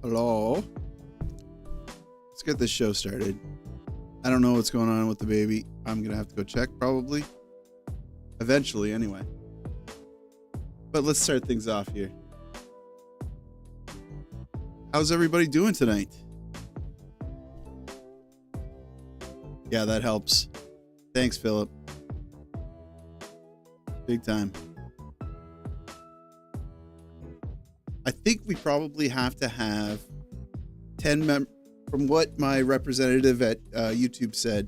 Hello. Let's get this show started. I don't know what's going on with the baby. I'm going to have to go check probably. Eventually, anyway. But let's start things off here. How's everybody doing tonight? Yeah, that helps. Thanks, Philip. Big time. I think we probably have to have 10 from what my representative at YouTube said,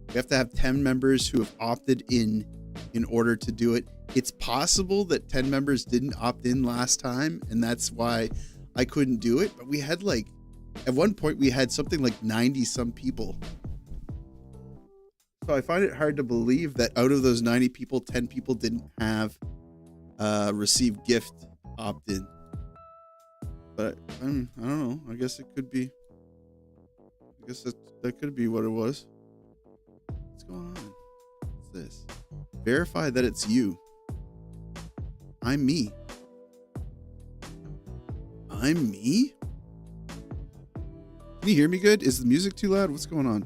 we have to have 10 members who have opted in order to do it. It's possible that 10 members didn't opt in last time, and that's why I couldn't do it. But we had at one point we had something like 90 some people. So I find it hard to believe that out of those 90 people, 10 people didn't have received gift opt-in. But I don't know. I guess it could be. I guess that could be what it was. What's going on? What's this? Verify that it's you. I'm me. I'm me? Can you hear me good? Is the music too loud? What's going on?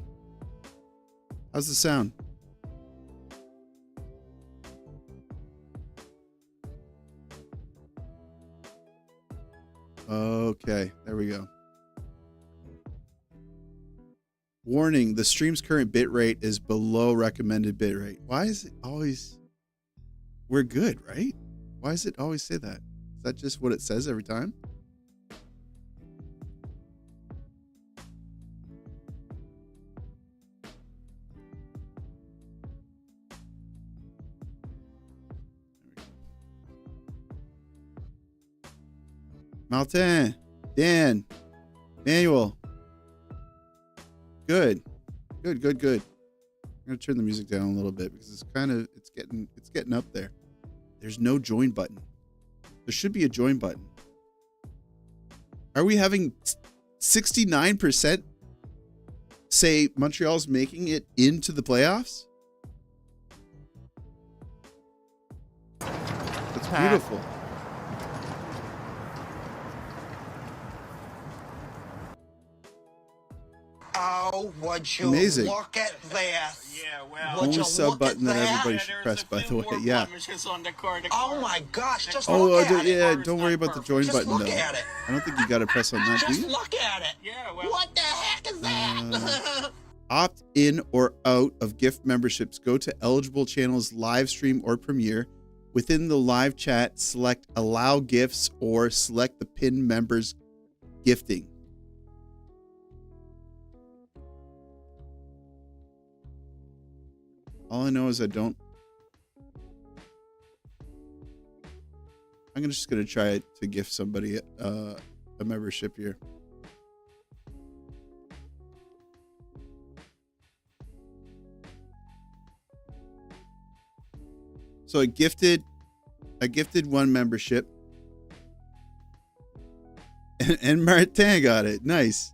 How's the sound? Okay, there we go. Warning, the stream's current bitrate is below recommended bitrate. Why is it always... We're good, right? Why does it always say that? Is that just what it says every time? Martin, Dan, Manuel. Good. I'm gonna turn the music down a little bit because it's getting up there. There's no join button. There should be a join button. Are we having 69% say Montreal's making it into the playoffs? That's beautiful. Oh, would you Amazing. look at this? Yeah, well. Only sub button that everybody should press, by the way. Yeah. Oh my gosh, just Oh, look at it. don't worry about the join Just button, look though. at it. I don't think you got to press on that, do Just you? look at it. Yeah, well. What the heck is that? Opt in or out of gift memberships. Go to eligible channels, live stream or premiere. Within the live chat, select allow gifts or select the pin members gifting. All I know is I'm just going to try to gift somebody a membership here. So I gifted one membership, and Martin got it. Nice.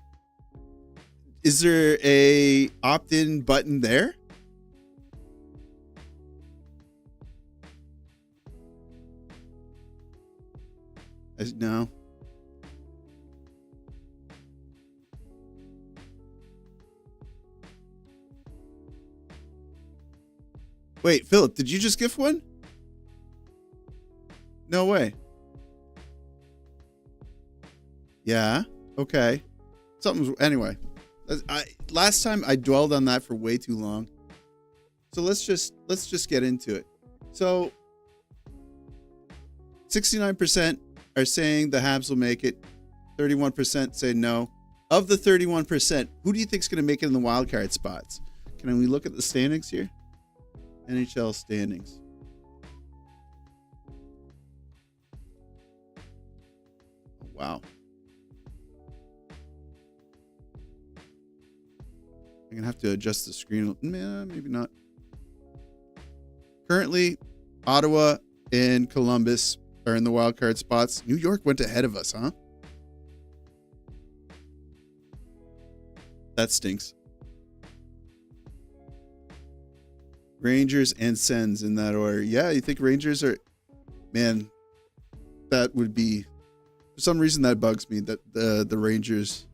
Is there a opt-in button there? No. Wait, Philip, did you just gift one? No way. Yeah. Okay. Anyway. Last time I dwelled on that for way too long. So let's just get into it. So 69% are saying the Habs will make it. 31% say no. Of the 31%, who do you think is going to make it in the wild card spots? Can we look at the standings here? NHL standings. Wow. I'm going to have to adjust the screen. Maybe not. Currently, Ottawa and Columbus are in the wild card spots. New York went ahead of us, huh? That stinks. Rangers and Sens in that order. Yeah, you think Rangers are... Man, that would be... some reason that bugs me that the Rangers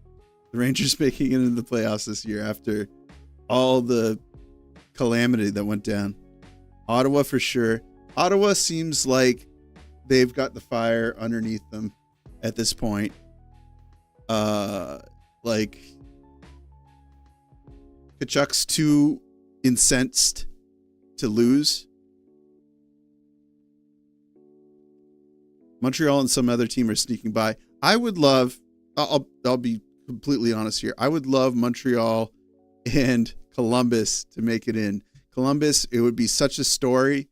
making it into the playoffs this year after all the calamity that went down. Ottawa for sure. Ottawa seems like they've got the fire underneath them at this point. Like Kachuk's too incensed to lose. Montreal and some other team are sneaking by. I would love, I'll be completely honest here. I would love Montreal and Columbus to make it in. Columbus, it would be such a story.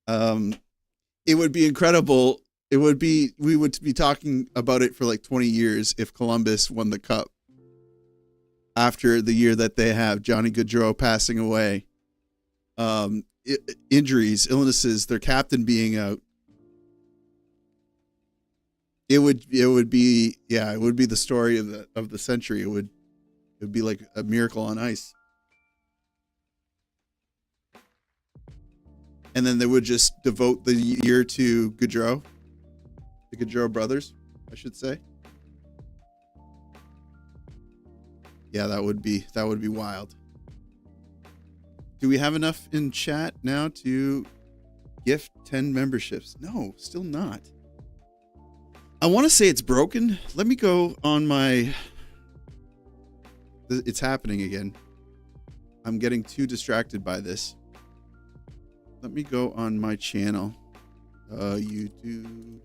It would be incredible. We would be talking about it for like 20 years if Columbus won the cup after the year that they have Johnny Gaudreau passing away. Injuries, illnesses, their captain being out. It would be the story of the century. It would be like a miracle on ice. And then they would just devote the year to Gaudreau, the Gaudreau brothers, I should say. Yeah, that would be wild. Do we have enough in chat now to gift 10 memberships? No, still not. I want to say it's broken. Let me go on my... It's happening again. I'm getting too distracted by this. Let me go on my channel. YouTube.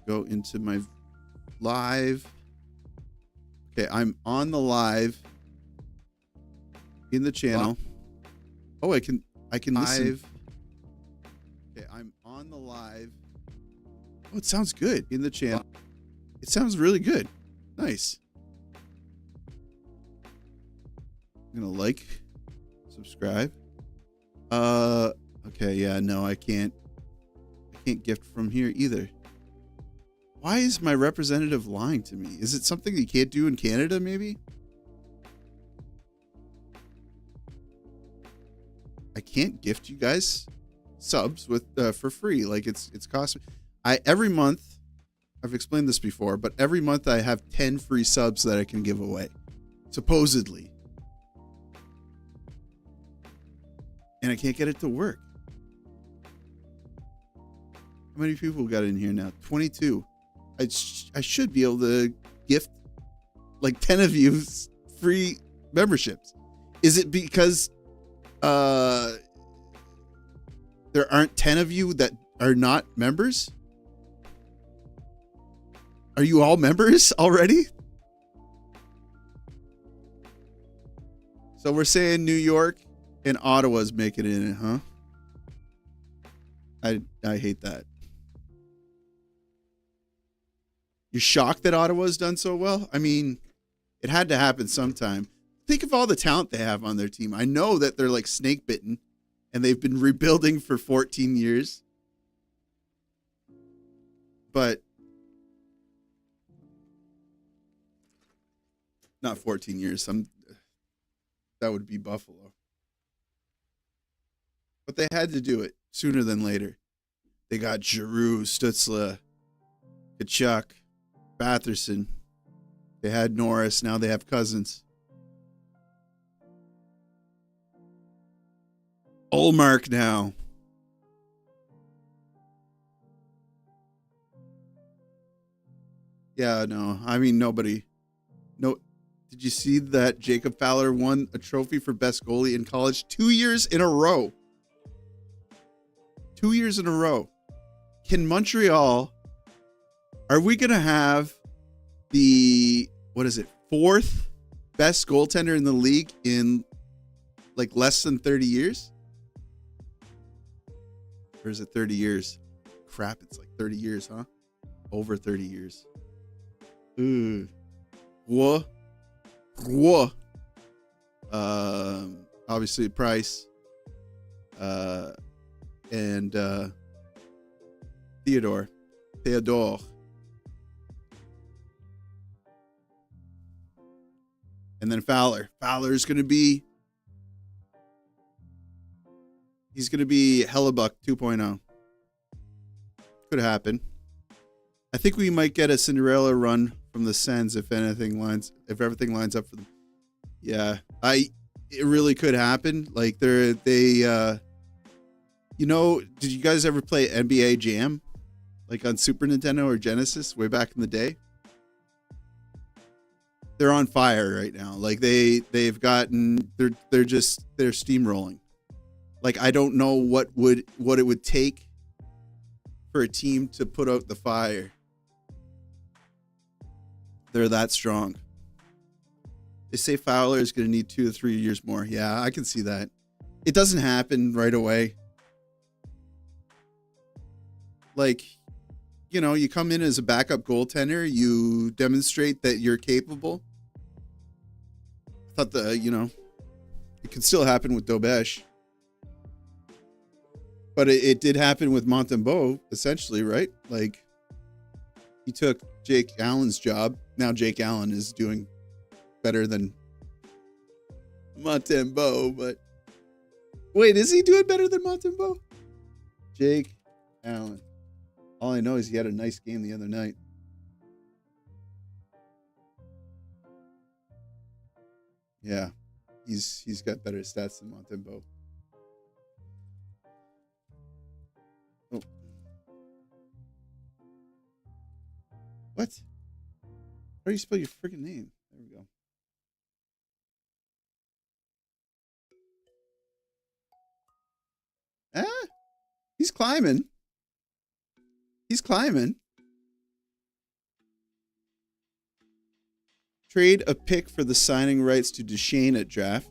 Go into my live. Okay, I'm on the live in the channel. Oh, I can listen. Okay, I'm on the live. Oh, it sounds good in the channel. It sounds really good. Nice. I'm gonna like, subscribe. Okay, yeah, no, I can't gift from here either. Why is my representative lying to me? Is it something you can't do in Canada, maybe? I can't gift you guys subs with for free. Like it's cost me. Every month, I've explained this before, but every month I have 10 free subs that I can give away, supposedly. And I can't get it to work. How many people got in here now? 22. I should be able to gift like 10 of you free memberships. Is it because there aren't 10 of you that are not members? Are you all members already? So we're saying New York and Ottawa's making it in, huh? I hate that. You're shocked that Ottawa's done so well? I mean, it had to happen sometime. Think of all the talent they have on their team. I know that they're like snake bitten and they've been rebuilding for 14 years. But not 14 years. That would be Buffalo. But they had to do it sooner than later. They got Giroux, Stützle, Kachuk, Batherson. They had Norris. Now they have Cousins. Ullmark now. Yeah, no. I mean, nobody. No. Did you see that Jacob Fowler won a trophy for best goalie in college 2 years in a row? 2 years in a row. Can Montreal... Are we going to have the, what is it, fourth best goaltender in the league in like less than 30 years? Or is it 30 years? Crap, it's like 30 years, huh? Over 30 years. Ooh. Whoa. Whoa. Obviously Price. And Theodore. And then Fowler. Fowler's going to be... He's going to be Hellebuck 2.0. Could happen. I think we might get a Cinderella run from the Sens if everything lines up for them. Yeah, it really could happen. Like did you guys ever play NBA Jam? Like on Super Nintendo or Genesis way back in the day? They're on fire right now. Like they're steamrolling. Like I don't know what it would take for a team to put out the fire. They're that strong. They say Fowler is going to need 2 to 3 years more. Yeah, I can see that. It doesn't happen right away. Like, you come in as a backup goaltender, you demonstrate that you're capable. I thought it could still happen with Dobesh. But it did happen with Montembeault, essentially, right? Like, he took Jake Allen's job. Now Jake Allen is doing better than Montembeault, but wait, is he doing better than Montembeault? Jake Allen. All I know is he had a nice game the other night. Yeah, he's got better stats than Montembeault. Oh. What? How do you spell your freaking name? There we go. He's climbing. He's climbing. Trade a pick for the signing rights to Duchesne at draft.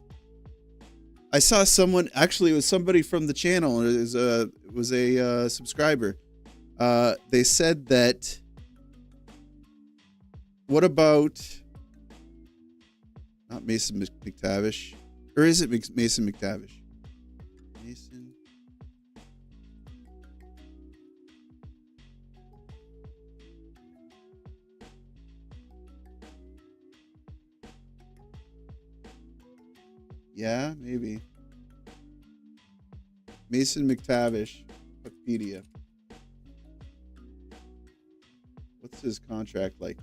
I saw someone, actually it was somebody from the channel. It was a subscriber. They said that, what about, not Mason McTavish, or is it Mason McTavish? Mason. Yeah, maybe. Mason McTavish, Wikipedia. What's his contract like?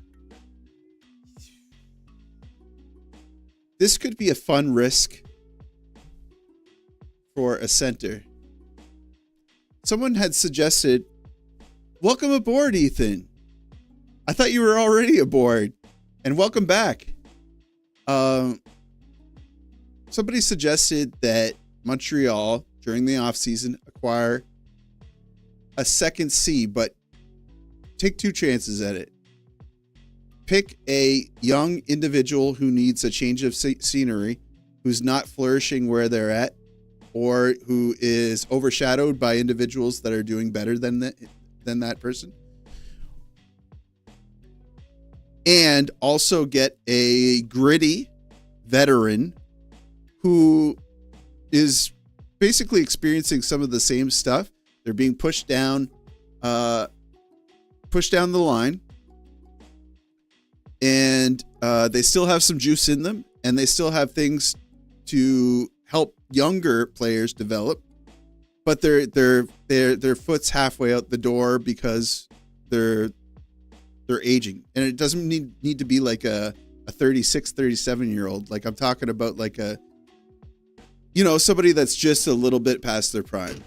This could be a fun risk for a center. Someone had suggested, welcome aboard, Ethan. I thought you were already aboard. And welcome back. Somebody suggested that Montreal, during the offseason, acquire a second C, but take 2 chances at it. Pick a young individual who needs a change of scenery, who's not flourishing where they're at, or who is overshadowed by individuals that are doing better than that person. And also get a gritty veteran who is basically experiencing some of the same stuff. They're being pushed down the line, and they still have some juice in them, and they still have things to help younger players develop, but their foot's halfway out the door because they're aging, and it doesn't need to be like a 36, 37-year-old. Like I'm talking about like a, somebody that's just a little bit past their prime.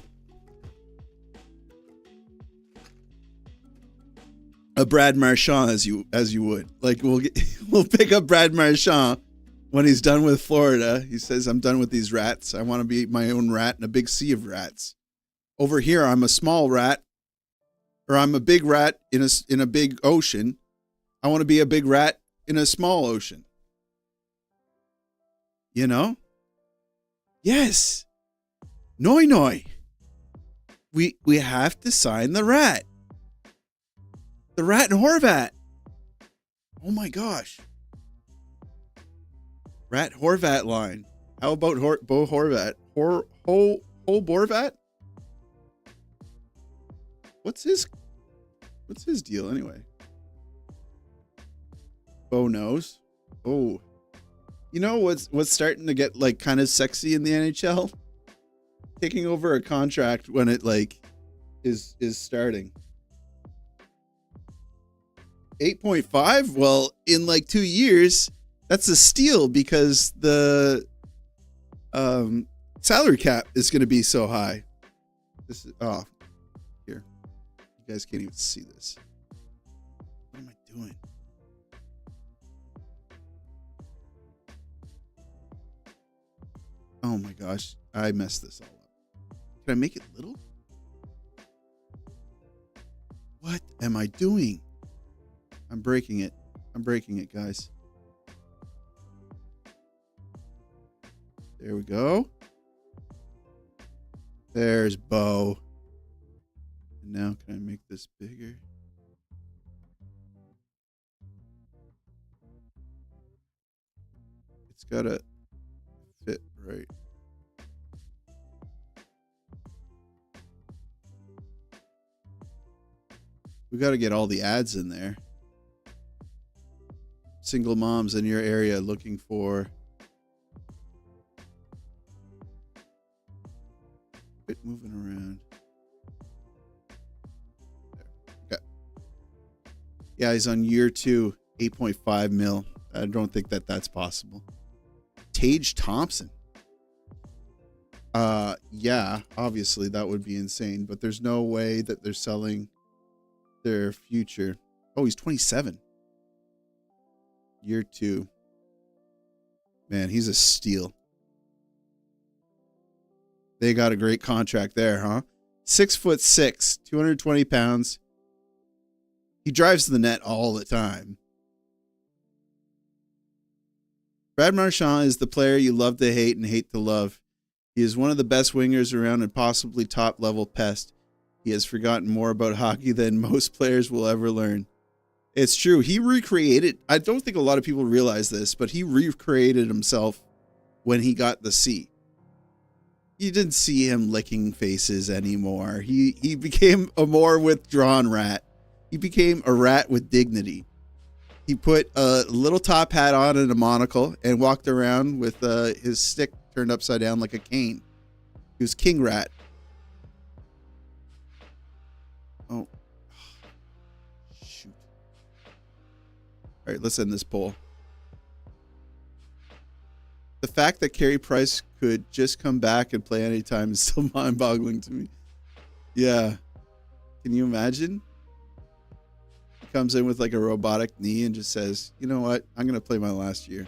A Brad Marchand, as you would. Like we'll pick up Brad Marchand when he's done with Florida. He says, I'm done with these rats. I want to be my own rat in a big sea of rats. Over here, I'm a small rat, or I'm a big rat in a big ocean. I want to be a big rat in a small ocean. Yes. Noi. We have to sign the rat. The Rat and Horvat. Oh my gosh. Rat Horvat line. How about Bo Horvat? Ho Borvat? What's his deal anyway? Bo knows. Oh. You know what's starting to get like kind of sexy in the NHL? Taking over a contract when it like is starting. 8.5? Well, in like 2 years, that's a steal because the salary cap is going to be so high. This is here. You guys can't even see this. What am I doing? Oh my gosh, I messed this all up. Can I make it little? What am I doing? I'm breaking it. I'm breaking it, guys. There we go. There's Bo. And now can I make this bigger? It's gotta fit right. We got to get all the ads in there. Single moms in your area looking for. Quit moving around. There. Okay. Yeah, he's on year 2, 8.5 mil. I don't think that's possible. Tage Thompson. Yeah, obviously that would be insane, but there's no way that they're selling their future. Oh, he's 27. Year 2. Man, he's a steal. They got a great contract there, huh? 6'6", 220 pounds. He drives the net all the time. Brad Marchand is the player you love to hate and hate to love. He is one of the best wingers around and possibly top-level pest. He has forgotten more about hockey than most players will ever learn. It's true. He recreated, I don't think a lot of people realize this, but he recreated himself when he got the C. You didn't see him licking faces anymore. He became a more withdrawn rat. He became a rat with dignity. He put a little top hat on and a monocle and walked around with his stick turned upside down like a cane. He was King Rat. Oh. Shoot. All right, let's end this poll. The fact that Carey Price could just come back and play anytime is still mind-boggling to me. Yeah. Can you imagine? He comes in with like a robotic knee and just says, you know what? I'm going to play my last year.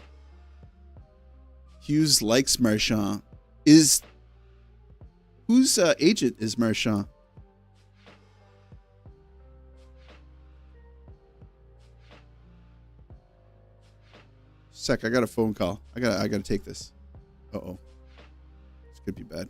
Hughes likes Marchand. Whose agent is Marchand? Sec, I got a phone call. I gotta take this. Uh-oh. This could be bad.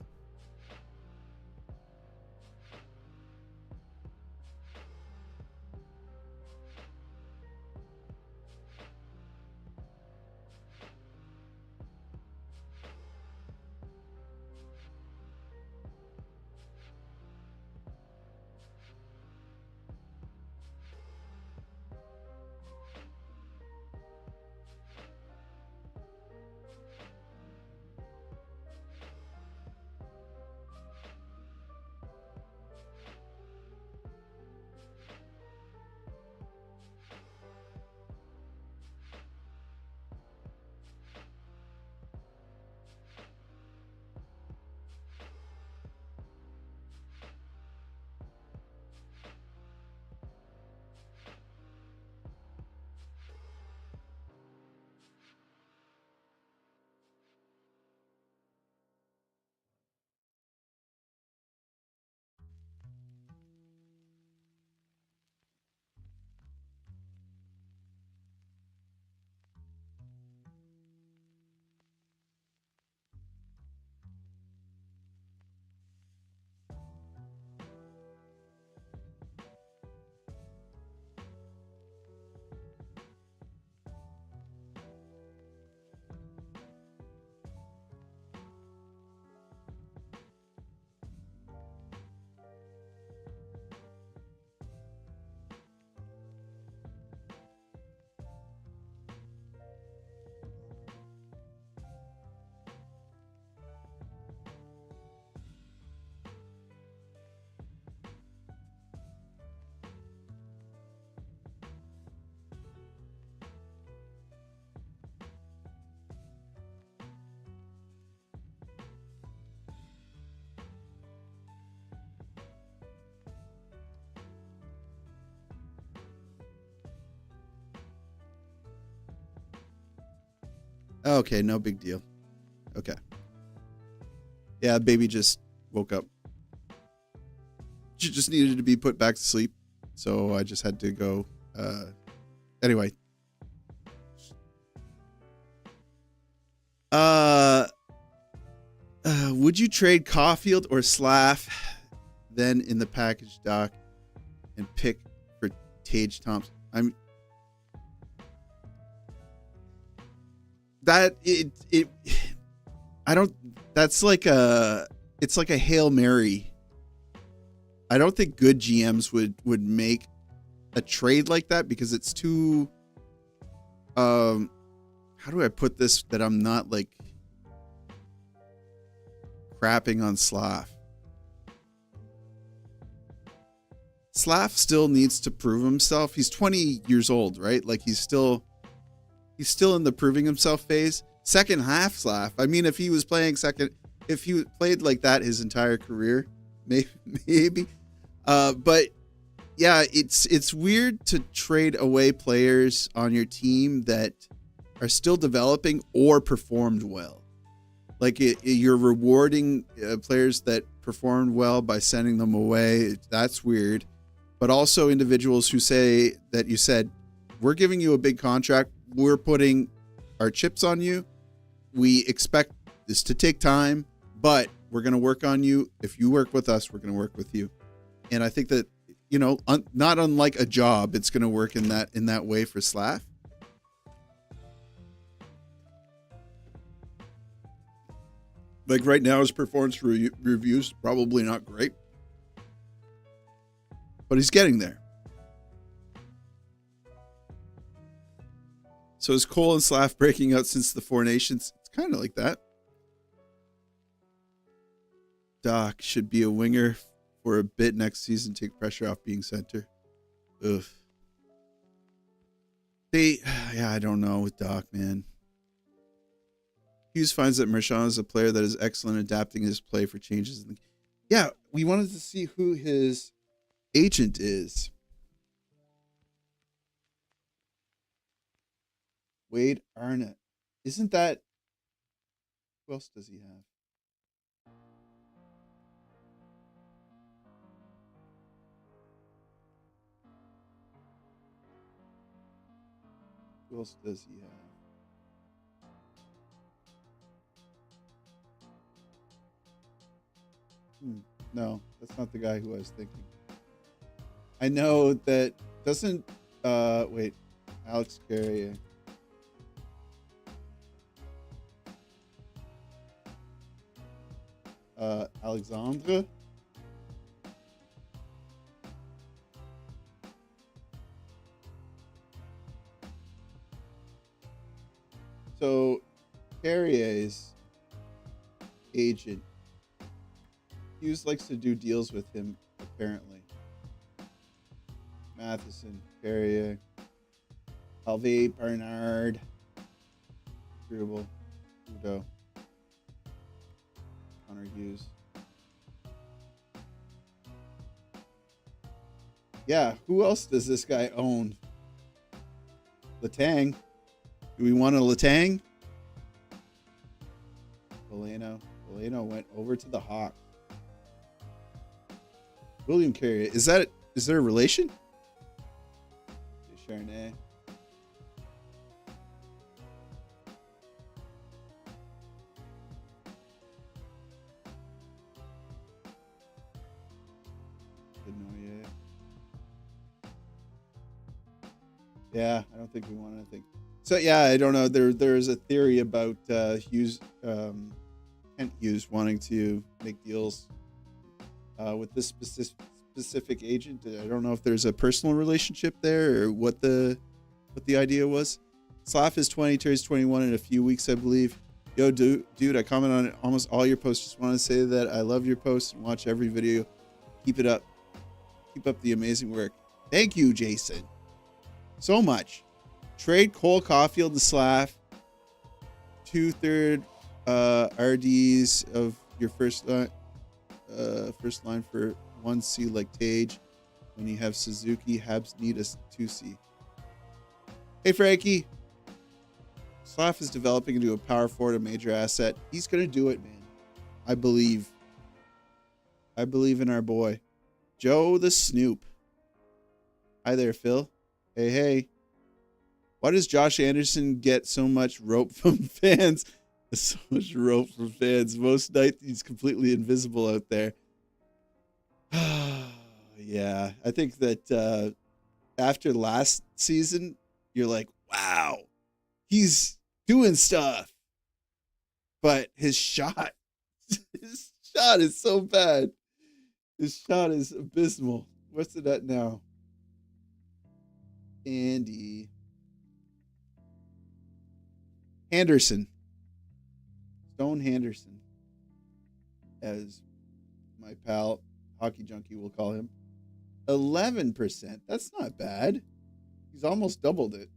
Okay, no big deal. Okay. Yeah, baby just woke up. She just needed to be put back to sleep. So I just had to go. Anyway. Would you trade Caulfield or Slav then in the package, Doc, and pick for Tage Thompson? That's like it's like a Hail Mary. I don't think good GMs would make a trade like that because it's too, how do I put this that I'm not like crapping on Slav. Slav still needs to prove himself. He's 20 years old, right? Like he's still in the proving himself phase. Second half Slav. I mean, if he played like that his entire career, maybe. But yeah, it's weird to trade away players on your team that are still developing or performed well. Like you're rewarding players that performed well by sending them away. That's weird. But also individuals who say that you said, we're giving you a big contract. We're putting our chips on you. We expect this to take time, but we're going to work on you. If you work with us, we're going to work with you. And I think that, not unlike a job, it's going to work in that way for Slav. Like right now, his performance reviews probably not great, but he's getting there. So is Cole and Slav breaking out since the Four Nations? It's kind of like that. Doc should be a winger for a bit next season. Take pressure off being center. Ugh. I don't know with Doc, man. Hughes finds that Marchand is a player that is excellent adapting his play for changes. Yeah, we wanted to see who his agent is. Wade Arnott. Isn't that... Who else does he have? Who else does he have? No, that's not the guy who I was thinking. I know that doesn't... wait. Alex Carrier. Alexandre? So, Carrier's agent, Hughes likes to do deals with him, apparently. Matheson, Carrier, Alvé, Bernard, Grubel, Udo, Connor Hughes. Yeah, who else does this guy own? Letang. Do we want a Letang? Valeno went over to the Hawks. William Carrier. Is there a relation? Chardonnay. Yeah, I don't think we want anything. So yeah, I don't know. There's a theory about Hughes, Kent Hughes wanting to make deals with this specific agent. I don't know if there's a personal relationship there or what the idea was. Slav is 20, turns 21 in a few weeks, I believe. Yo, dude, I comment on almost all your posts. Just want to say that I love your posts and watch every video. Keep it up. Keep up the amazing work. Thank you, Jason. So much. Trade Cole Caulfield and Slav. 2/3 RDs of your first line for 1C like Tage. When you have Suzuki, Habs need a 2C. Hey, Frankie. Slav is developing into a power forward, a major asset. He's going to do it, man. I believe. I believe in our boy. Joe the Snoop. Hi there, Phil. Hey, hey. Why does Josh Anderson get so much rope from fans? So much rope from fans. Most nights he's completely invisible out there. Yeah, I think that after last season, you're like, wow, he's doing stuff. But his shot is so bad. His shot is abysmal. What's it at now? Andy Henderson. Stone Henderson, as my pal Hockey Junkie will call him. 11%. That's not bad. He's almost doubled it.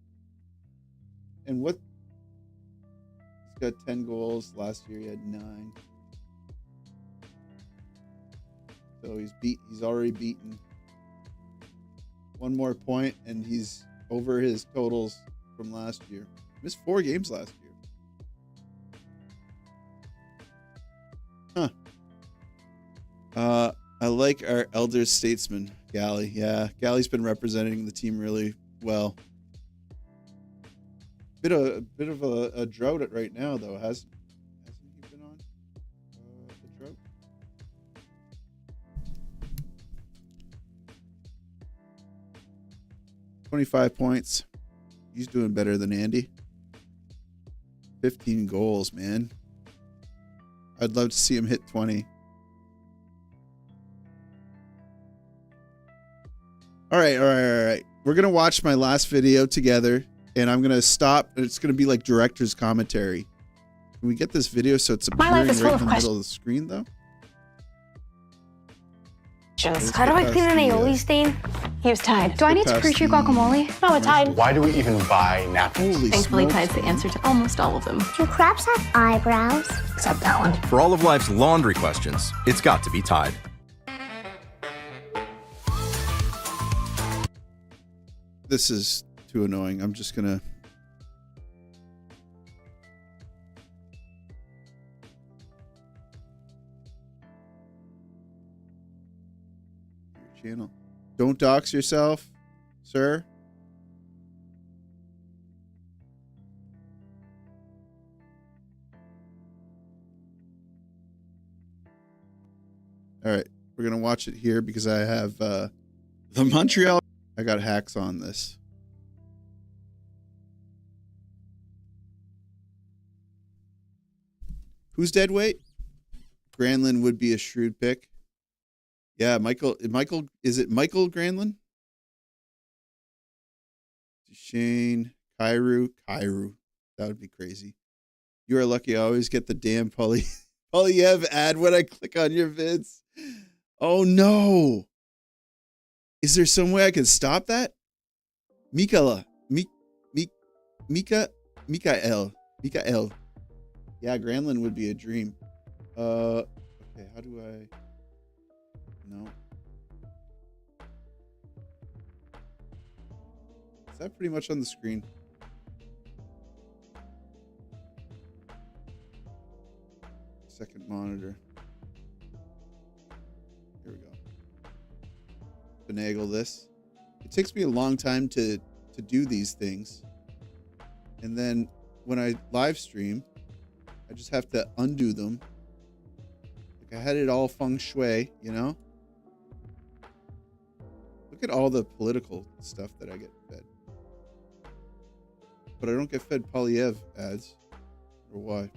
And what? He's got 10 goals. Last year he had 9. So he's already beaten. One more point and he's over his totals from last year. Missed 4 games last year. Huh. I like our elder statesman, Gally. Yeah, Gally's been representing the team really well. Bit of a drought at right now, though. Hasn't he been on the drought? $25 points. He's doing better than Andy. 15 goals, man. I'd love to see him hit 20. All right. We're going to watch my last video together, and I'm going to stop. It's going to be like director's commentary. Can we get this video so it's appearing right in the middle of the screen, though? How do I clean an aioli stain? He was Tide. Do I need to pre-treat guacamole? No, it's Tide. Why do we even buy napkins? Thankfully, Tide's the answer to almost all of them. Do crabs have eyebrows? Except that one. For all of life's laundry questions, it's got to be Tide. This is too annoying. I'm just going to... channel. Don't dox yourself, sir. All right, we're gonna watch it here because I have the Montreal. I got hacks on this. Who's dead weight? Granlund would be a shrewd pick. Yeah, Michael, is it Michael Granlund? Shane, Kyrou. That would be crazy. You are lucky I always get the damn Polyev ad when I click on your vids. Oh no. Is there some way I can stop that? Mikael. Yeah, Granlund would be a dream. Okay, how do I... No. Is that pretty much on the screen? Second monitor. Here we go. Finagle this. It takes me a long time to do these things. And then when I live stream, I just have to undo them. Like I had it all feng shui, you know? Look at all the political stuff that I get fed. But I don't get fed Polyev ads. Or why?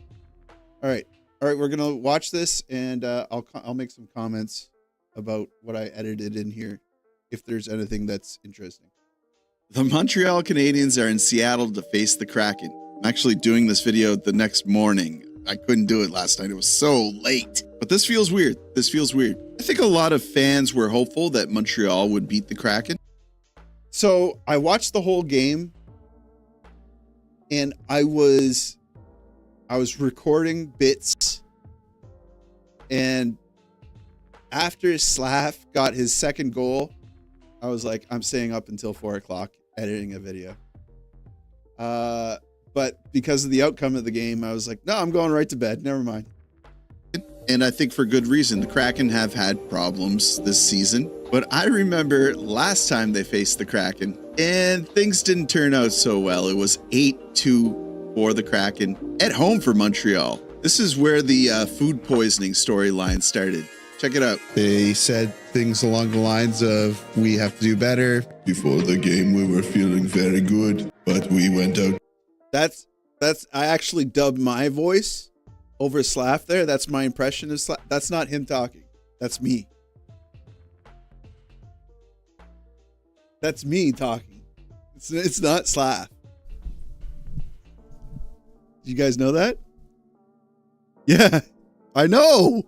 All right, we're going to watch this, and I'll make some comments about what I edited in here, if there's anything that's interesting. The Montreal Canadiens are in Seattle to face the Kraken. I'm actually doing this video the next morning. I couldn't do it last night. It was so late. But this feels weird. I think a lot of fans were hopeful that Montreal would beat the Kraken. So I watched the whole game, and I was recording bits, and after Slav got his second goal, I was like, I'm staying up until 4 o'clock editing a video. But But because of the outcome of the game, I was like, no, I'm going right to bed. Never mind. And I think for good reason. The Kraken have had problems this season. But I remember last time they faced the Kraken, and things didn't turn out so well. It was 8-2 for the Kraken at home for Montreal. This is where the food poisoning storyline started. Check it out. They said things along the lines of, we have to do better. Before the game, we were feeling very good, but we went out. I actually dubbed my voice over Slav there. That's my impression of Slav. That's not him talking. That's me. That's me talking. It's not Slav. Do you guys know that? Yeah, I know.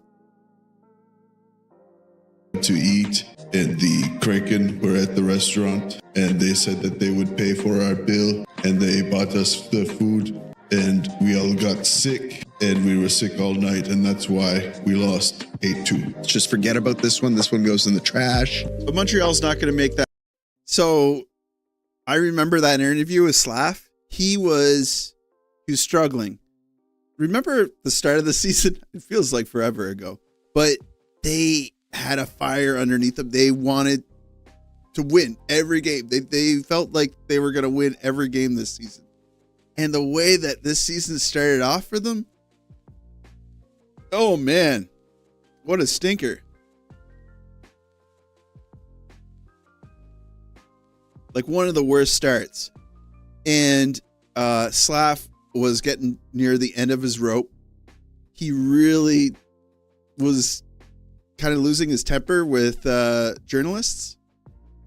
To eat, and the Kraken were at the restaurant, and they said that they would pay for our bill, and they bought us the food, and we all got sick, and we were sick all night, and that's why we lost 8-2. Just forget about this one. This one goes in the trash. But Montreal's not going to make that. So I remember that interview with Slav. He was struggling. Remember the start of the season? It feels like forever ago. But they had a fire underneath them. They wanted to win every game. They felt like they were going to win every game this season. And the way that this season started off for them, oh man, what a stinker. Like one of the worst starts. And Slav was getting near the end of his rope. He really was kind of losing his temper with journalists.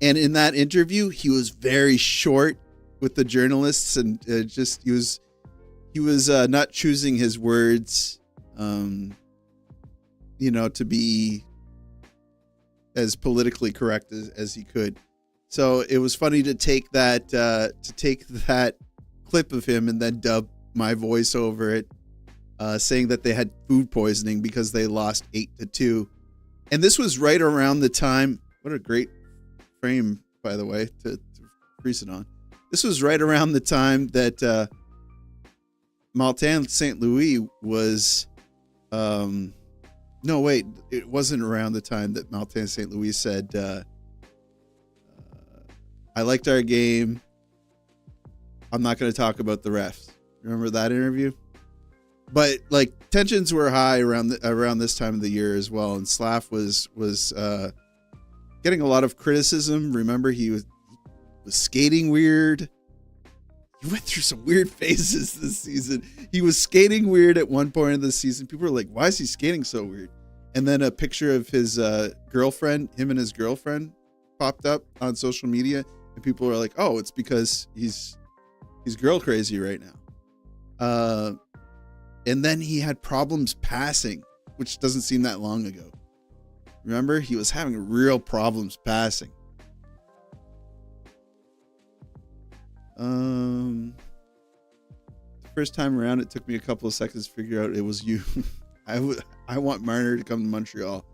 And in that interview, he was very short with the journalists, and he was not choosing his words, to be as politically correct as he could. So it was funny to take that clip of him and then dub my voice over it, saying that they had food poisoning because they lost 8-2. And this was right around the time, what a great frame, by the way, to freeze it on. This was right around the time that Martin St. Louis was, no, wait, it wasn't around the time that Martin St. Louis said, I liked our game. I'm not going to talk about the refs. Remember that interview? But like tensions were high around this time of the year as well, and Slav was getting a lot of criticism. Remember, he was skating weird. He went through some weird phases this season. He was skating weird at one point of the season. People were like, "Why is he skating so weird?" And then a picture of his girlfriend, him and his girlfriend, popped up on social media, and people were like, "Oh, it's because he's girl crazy right now." And then he had problems passing, which doesn't seem that long ago. Remember, he was having real problems passing. The first time around, it took me a couple of seconds to figure out it was you. I want Marner to come to Montreal.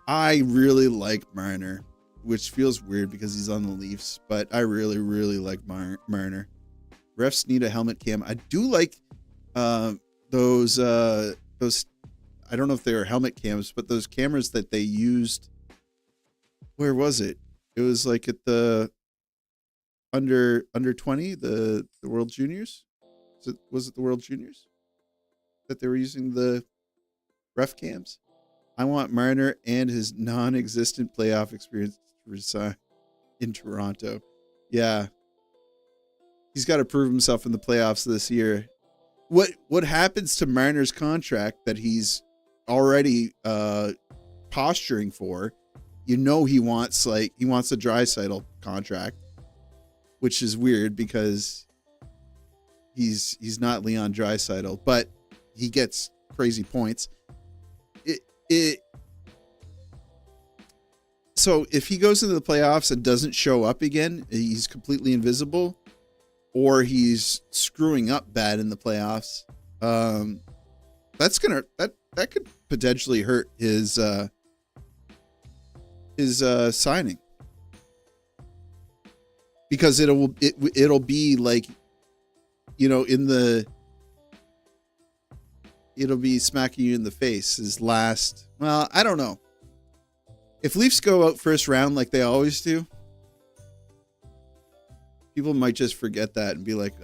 I really like Marner, which feels weird because he's on the Leafs, but I really, really like Marner. Refs need a helmet cam. I do like those I don't know if they were helmet cams, but those cameras that they used. Where was it? It was like at the under 20, the World Juniors. Was it the World Juniors that they were using the ref cams? I want Marner and his non-existent playoff experience to resign in Toronto. Yeah. He's got to prove himself in the playoffs this year. What happens to Marner's contract that he's already posturing for? He wants a Draisaitl contract, which is weird because he's not Leon Draisaitl, but he gets crazy points. So if he goes into the playoffs and doesn't show up again, he's completely invisible, or he's screwing up bad in the playoffs. That could potentially hurt his signing, because it'll be like, it'll be smacking you in the face. His last, well, I don't know. If Leafs go out first round like they always do, people might just forget that and be like,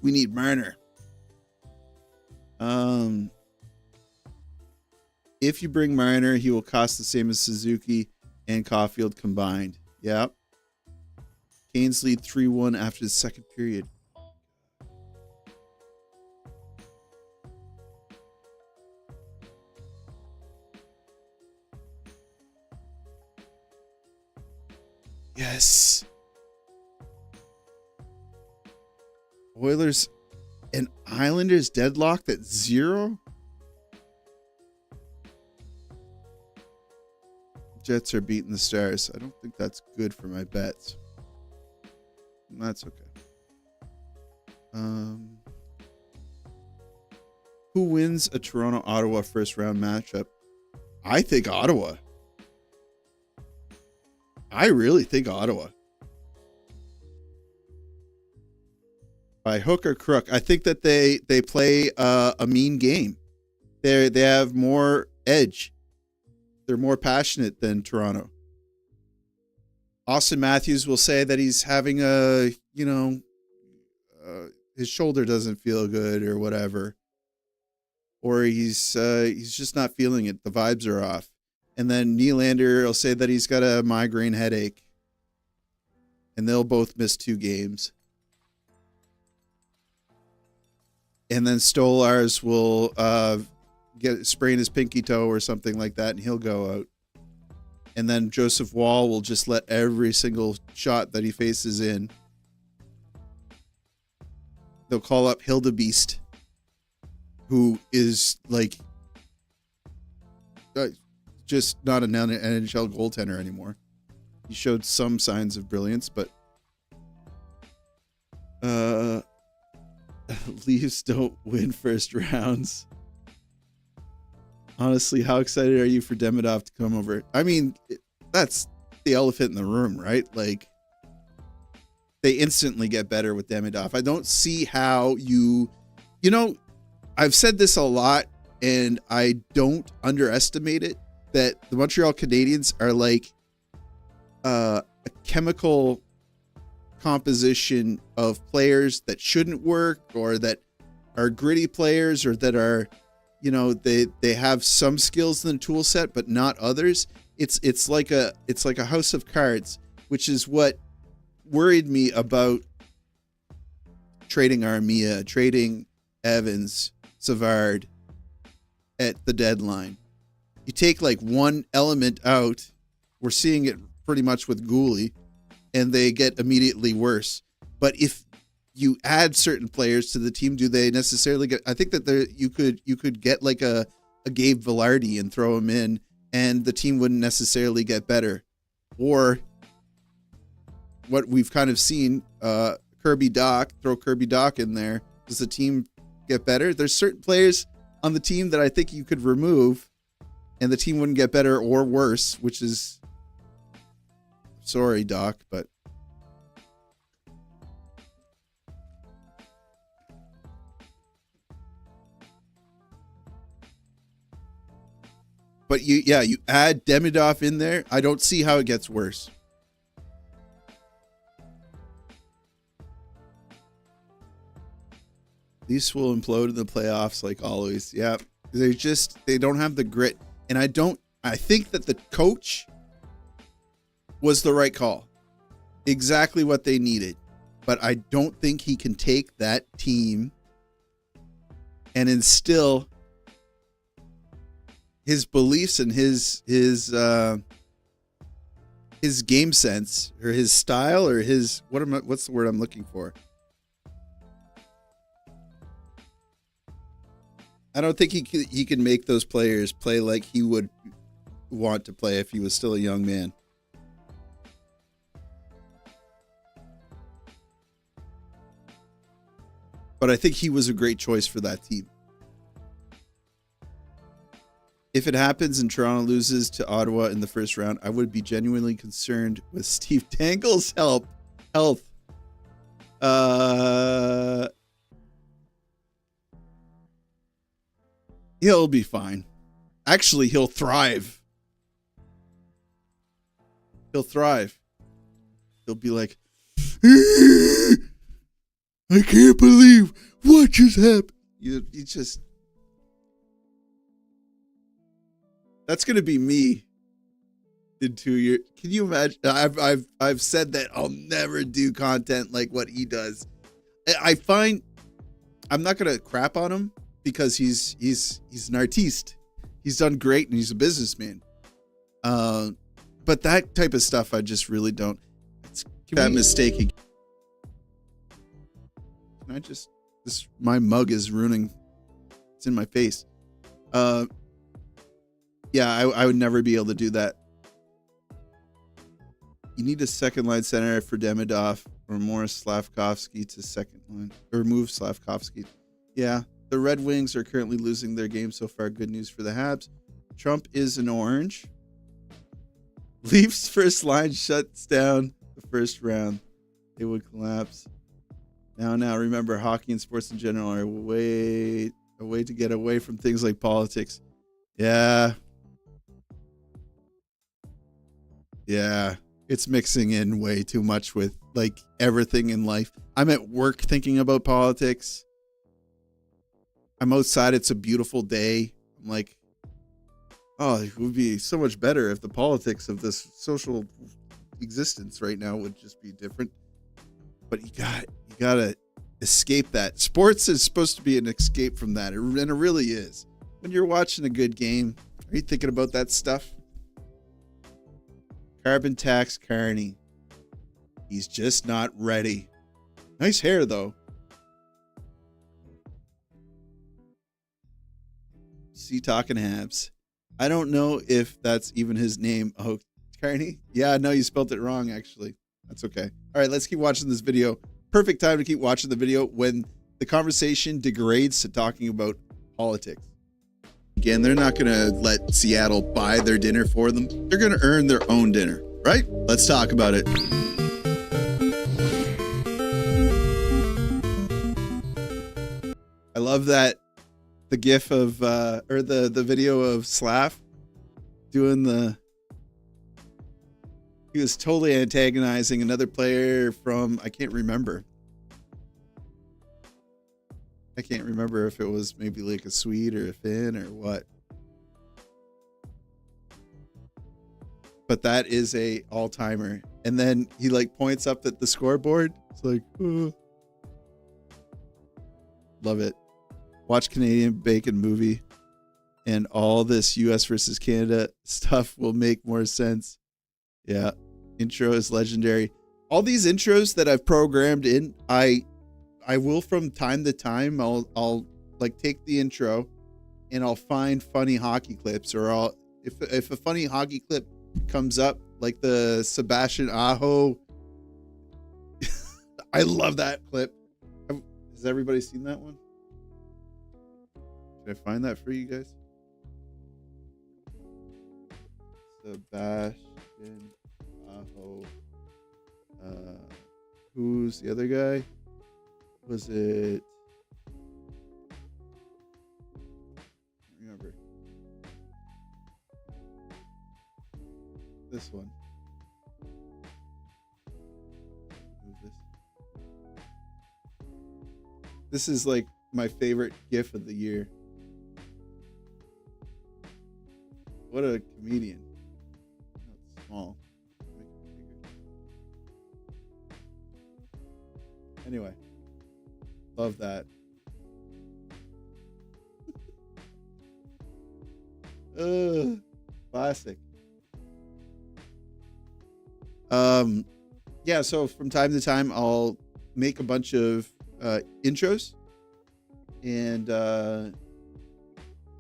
we need Marner. If you bring Marner, he will cost the same as Suzuki and Caulfield combined. Yep. Canes lead 3-1 after the second period. Yes. Oilers and Islanders deadlocked at 0. Jets are beating the Stars. I don't think that's good for my bets. That's okay. Who wins a Toronto-Ottawa first round matchup? I think Ottawa. I really think Ottawa. By hook or crook. I think that they play a mean game. They have more edge. They're more passionate than Toronto. Austin Matthews will say that he's having his shoulder doesn't feel good or whatever. Or he's just not feeling it. The vibes are off. And then Nylander will say that he's got a migraine headache. And they'll both miss 2 games. And then Stolars will sprain his pinky toe or something like that, and he'll go out. And then Joseph Wall will just let every single shot that he faces in. They'll call up Hildebeest, who is like just not an NHL goaltender anymore. He showed some signs of brilliance, but Leafs don't win first rounds. Honestly, how excited are you for Demidov to come over? I mean, that's the elephant in the room, right? Like, they instantly get better with Demidov. I don't see how I've said this a lot, and I don't underestimate it, that the Montreal Canadiens are like a chemical composition of players that shouldn't work, or that are gritty players, or that are, they have some skills in the tool set, but not others. It's like a house of cards, which is what worried me about trading Armia, trading Evans, Savard at the deadline. You take like one element out. We're seeing it pretty much with Gooley, and they get immediately worse. But if you add certain players to the team, do they necessarily get? I think that you could get like a Gabe Velarde and throw him in, and the team wouldn't necessarily get better. Or what we've kind of seen, Kirby Dach, throw Kirby Dach in there. Does the team get better? There's certain players on the team that I think you could remove, and the team wouldn't get better or worse, which is, sorry, Doc, but you add Demidov in there. I don't see how it gets worse. These will implode in the playoffs like always. Yeah, they don't have the grit. And I think that the coach was the right call. Exactly what they needed. But I don't think he can take that team and instill his beliefs and his game sense, or his style, or his what's the word I'm looking for? I don't think he can make those players play like he would want to play if he was still a young man. But I think he was a great choice for that team. If it happens and Toronto loses to Ottawa in the first round, I would be genuinely concerned with Steve Dangle's health. He'll be fine. Actually, he'll thrive. He'll thrive. He'll be like, I can't believe what just happened. You just. That's gonna be me in 2 years. Can you imagine? I've said that I'll never do content like what he does. I find I'm not gonna crap on him because he's an artiste. He's done great and he's a businessman. But that type of stuff I just really don't. That mistake again. Can I just? My mug is ruining. It's in my face. Yeah, I would never be able to do that. You need a second line center for Demidov or more Slavkovsky to second line. Or move Slavkovsky. Yeah, the Red Wings are currently losing their game so far. Good news for the Habs. Trump is an orange. Leafs first line shuts down the first round. They would collapse. Now, remember, hockey and sports in general are a way to get away from things like politics. Yeah. Yeah. It's mixing in way too much with like everything in life. I'm at work thinking about politics. I'm outside. It's a beautiful day. I'm like, oh, it would be so much better if the politics of this social existence right now would just be different. But you gotta escape that. Sports is supposed to be an escape from that, and it really is. When you're watching a good game, are you thinking about that stuff? Carbon tax Carney. He's just not ready. Nice hair, though. See, talking Habs. I don't know if that's even his name. Oh, Carney? Yeah, no, you spelled it wrong, actually. That's okay. All right, let's keep watching this video. Perfect time to keep watching the video when the conversation degrades to talking about politics. Again, they're not going to let Seattle buy their dinner for them. They're going to earn their own dinner, right? Let's talk about it. I love that the gif of, or the video of Slav doing the, he was totally antagonizing another player from, I can't remember if it was maybe like a Swede or a Finn or what. But that is a all-timer. And then he like points up at the scoreboard. It's like, love it. Watch Canadian Bacon movie and all this US versus Canada stuff will make more sense. Yeah. Intro is legendary. All these intros that I've programmed in, I will from time to time, I'll like take the intro and I'll find funny hockey clips, or if a funny hockey clip comes up, like the Sebastian Aho. I love that clip. Has everybody seen that one? Can I find that for you guys? Sebastian Aho. Who's the other guy? Was it? I don't remember. This one. Move this. This is like my favorite GIF of the year. What a comedian. That's small. Make it bigger. Anyway. Love that. Classic. Yeah, so from time to time I'll make a bunch of intros, and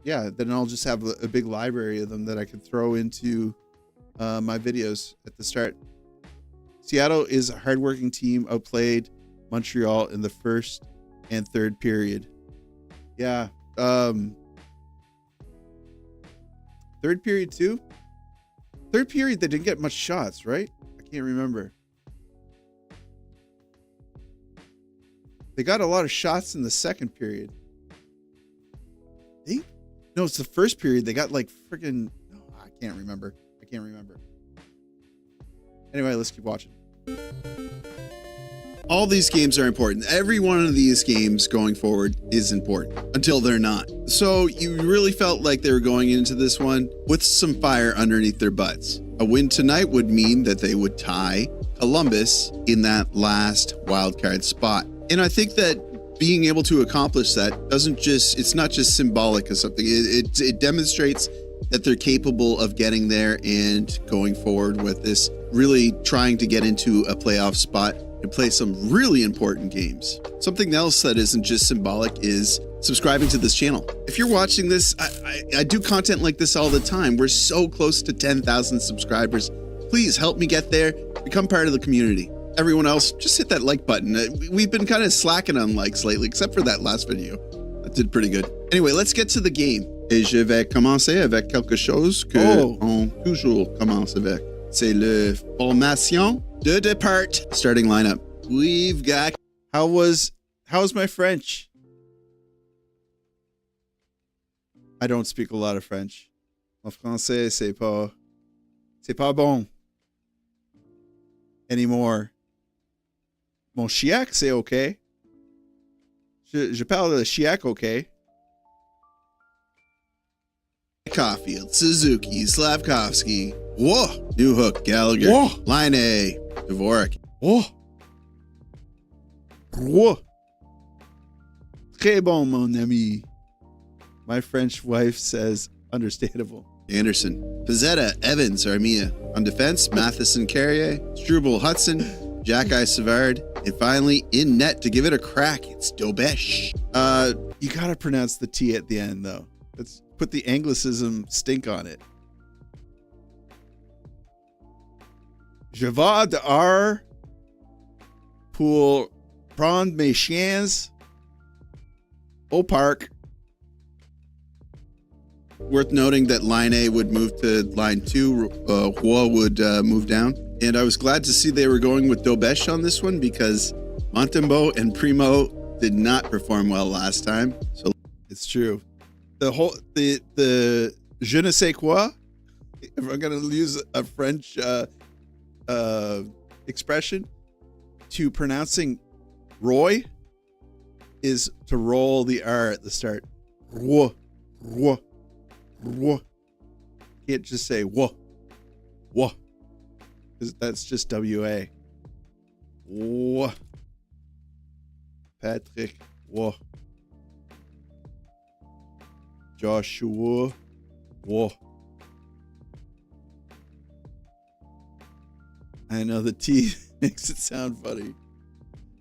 yeah, then I'll just have a big library of them that I can throw into my videos at the start. Seattle is a hardworking team, outplayed Montreal in the first and third period. Yeah. Third period too? Third period, they didn't get much shots, right? I can't remember. They got a lot of shots in the second period. No, it's the first period. They got like freaking. No, I can't remember. Anyway, let's keep watching. All these games are important. Every one of these games going forward is important until they're not. So you really felt like they were going into this one with some fire underneath their butts. A win tonight would mean that they would tie Columbus in that last wildcard spot. And I think that being able to accomplish that it's not just symbolic of something. It demonstrates that they're capable of getting there and going forward with this, really trying to get into a playoff spot and play some really important games. Something else that isn't just symbolic is subscribing to this channel. If you're watching this, I do content like this all the time. We're so close to 10,000 subscribers. Please help me get there. Become part of the community. Everyone else, just hit that like button. We've been kind of slacking on likes lately, except for that last video. That did pretty good. Anyway, let's get to the game. Et je vais commencer avec quelque chose que on toujours commence avec. C'est le formation de départ. Starting lineup. We've got. How's my French? I don't speak a lot of French. Mon français c'est pas bon anymore. Mon chiac c'est okay. Je parle de chiac okay. Caulfield, Suzuki, Slavkovsky, whoa, Newhook, Gallagher, whoa, Line, Dvorak, whoa, whoa. Très bon, mon ami. My French wife says understandable. Anderson, Pizzetta, Evans, Armia. On defense, Matheson, Carrier, Struble, Hudson, Jack-Eye, Savard, and finally in net to give it a crack, it's Dobesh. You gotta pronounce the T at the end though. Let's put the Anglicism stink on it. Je vais dehors pour prendre mes chiens au parc. Worth noting that line A would move to line 2, Hua would move down. And I was glad to see they were going with Dobesh on this one because Montembeault and Primo did not perform well last time. So it's true. The je ne sais quoi, if I'm going to use a French expression, to pronouncing Roy is to roll the R at the start. Roi, roi, roi. Can't just say wah, wah, because that's just W-A. Wah. Patrick, wah. Joshua, whoa. I know the T makes it sound funny.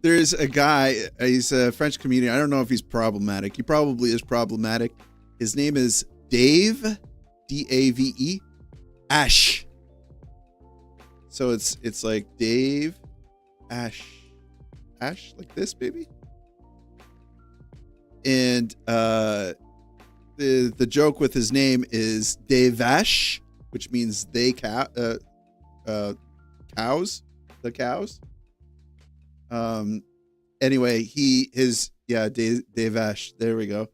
There's a guy, he's a French comedian. I don't know if he's problematic. He probably is problematic. His name is Dave, D-A-V-E, Ash. So it's like Dave, Ash, like this, baby. And the joke with his name is Des Vaches, which means cows, the cows. Anyway, Des Vaches. There we go.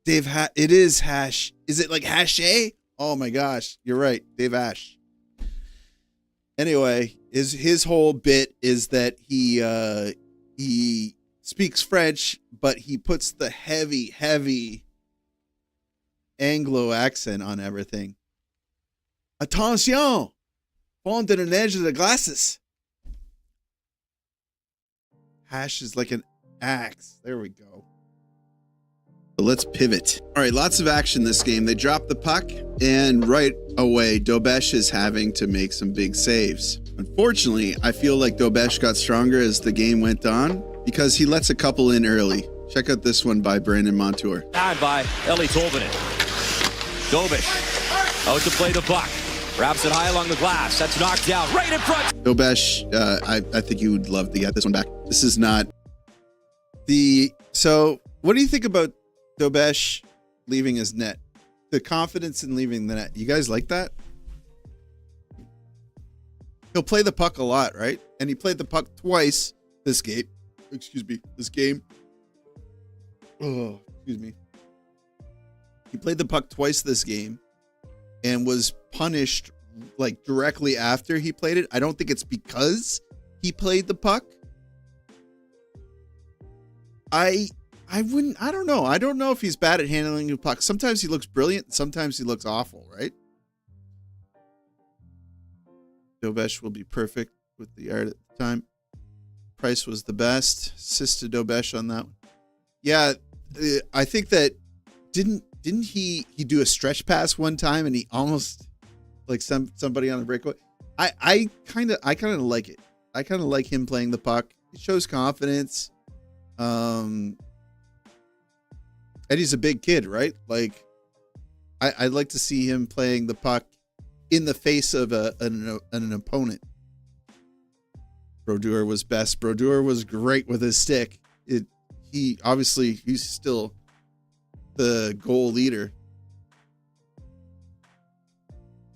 It is hash. Is it like haché? Oh my gosh, you're right, Des Vaches. Anyway, his whole bit is that he speaks French, but he puts the heavy Anglo accent on everything. Attention! Fond de neige de glaces. Hash is like an axe. There we go. But let's pivot. All right, lots of action this game. They drop the puck, and right away, Dobesh is having to make some big saves. Unfortunately, I feel like Dobesh got stronger as the game went on because he lets a couple in early. Check out this one by Brandon Montour. And by Eli Tolvanen. Dobesh out to play the puck. Wraps it high along the glass. That's knocked down right in front. Dobesh, I think you would love to get this one back. This is not the... So, what do you think about Dobesh leaving his net? The confidence in leaving the net. You guys like that? He'll play the puck a lot, right? And he played the puck twice this game. Excuse me. This game. Oh, excuse me. He played the puck twice this game and was punished like directly after he played it. I don't think it's because he played the puck. I don't know. I don't know if he's bad at handling the puck. Sometimes he looks brilliant. Sometimes he looks awful, right? Dobesh will be perfect with the art at the time. Price was the best. Assist to Dobesh on that one. Yeah, I think that didn't he do a stretch pass one time and he almost like somebody on a breakaway. I kind of like it. I kind of like him playing the puck. It shows confidence. And he's a big kid, right? Like, I'd like to see him playing the puck in the face of an opponent. Brodeur was best. Brodeur was great with his stick. He's still the goal leader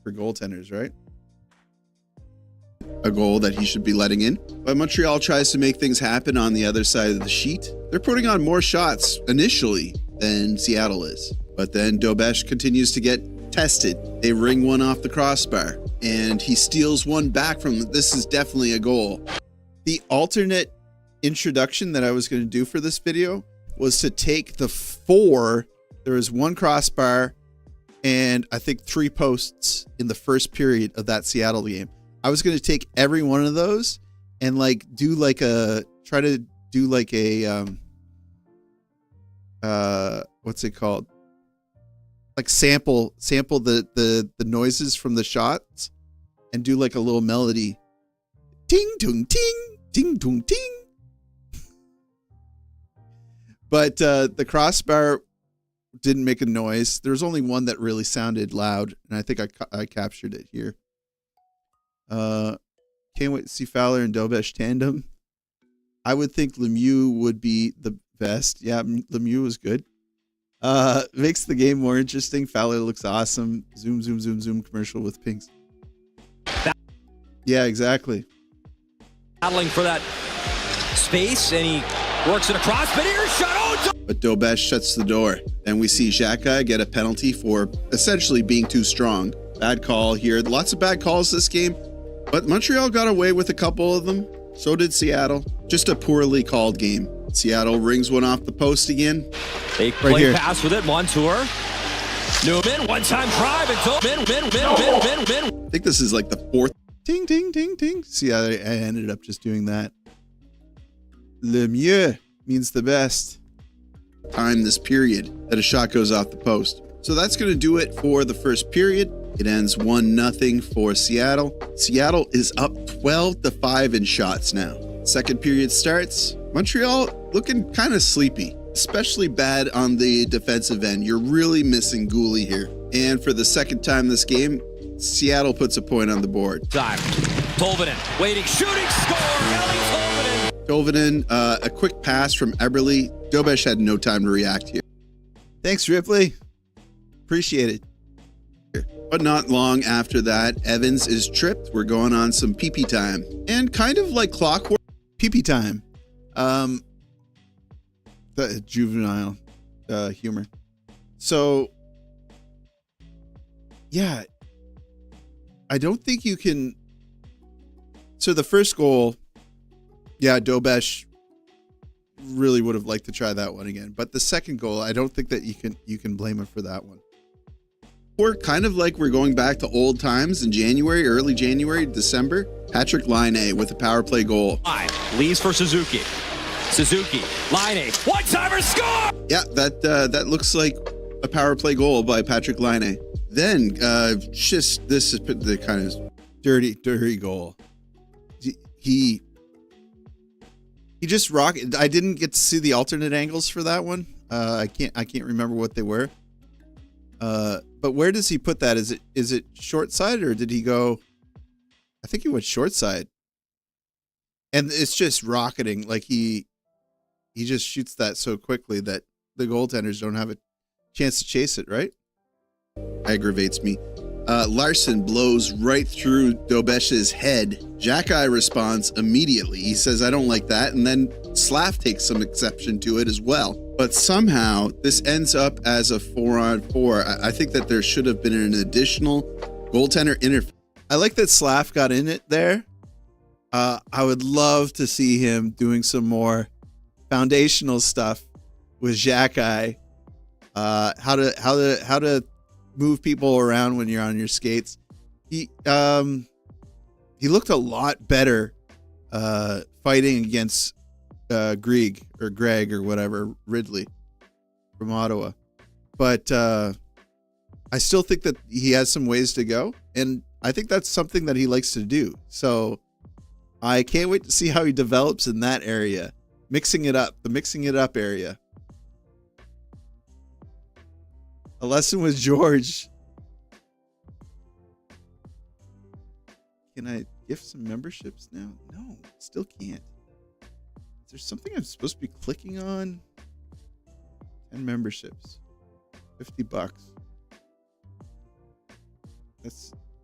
for goaltenders, right? A goal that he should be letting in. But Montreal tries to make things happen on the other side of the sheet. They're putting on more shots initially than Seattle is. But then Dobesh continues to get tested. They ring one off the crossbar and he steals one back from them. This is definitely a goal. The alternate introduction that I was going to do for this video was to take the 4. There was 1 crossbar and I think 3 posts in the first period of that Seattle game. I was going to take every one of those and like do like a what's it called? Like sample the noises from the shots and do like a little melody. Ting tung ting, ting tung ting. But the crossbar didn't make a noise. There was only one that really sounded loud, and I think I captured it here. Can't wait to see Fowler and Dobesh tandem. I would think Lemieux would be the best. Yeah, Lemieux was good. Makes the game more interesting. Fowler looks awesome. Zoom, zoom, zoom, zoom commercial with pinks. Yeah, exactly. Battling for that space, and he works it across, but here's shot. Oh, but Dobesh shuts the door. Then we see Xhaka get a penalty for essentially being too strong. Bad call here. Lots of bad calls this game, but Montreal got away with a couple of them. So did Seattle. Just a poorly called game. Seattle rings one off the post again. They play pass with it. Montour. Newman, one-time drive, and min. I think this is like the 4th. Ting, ting, ting, ting. See, I ended up just doing that. Le mieux means the best. Time this period that a shot goes off the post. So that's going to do it for the first period. It ends 1-0 for Seattle. Seattle is up 12-5 in shots now. Second period starts. Montreal looking kind of sleepy, especially bad on the defensive end. You're really missing Gooley here. And for the second time this game, Seattle puts a point on the board. Time. Tolvanen waiting, shooting, score. Ellie Tolvanen, a quick pass from Eberle. Dobesh had no time to react here. Thanks, Ripley. Appreciate it. But not long after that, Evans is tripped. We're going on some pee-pee time. And kind of like clockwork. Pee-pee time. The juvenile humor. So, yeah. I don't think you can. So the first goal, yeah, Dobesh really would have liked to try that one again. But the second goal, I don't think that you can blame him for that one. We're kind of like we're going back to old times in January, early January, December. Patrick Laine with a power play goal. Leaves for Suzuki. Laine, one-timer, score! Yeah, that looks like a power play goal by Patrick Laine. Then, this is the kind of dirty goal. He just rocked. I didn't get to see the alternate angles for that one. I can't remember what they were. But where does he put that? Is it short side or did he go? I think he went short side. And it's just rocketing. Like he just shoots that so quickly that the goaltenders don't have a chance to chase it, right? Aggravates me. Larson blows right through Dobesh's head. Jack-Eye responds immediately. He says, I don't like that. And then Slav takes some exception to it as well. But somehow this ends up as a 4-on-4. I think that there should have been an additional goaltender interference. I like that Slav got in it there. I would love to see him doing some more foundational stuff with Jack-Eye. How to move people around when you're on your skates. He looked a lot better fighting against Greg or whatever, Ridley from Ottawa. But I still think that he has some ways to go, and I think that's something that he likes to do. So I can't wait to see how he develops in that area. The mixing it up area. A lesson with George. Can I gift some memberships now? No, still can't. Is there something I'm supposed to be clicking on? 10 memberships. $50. It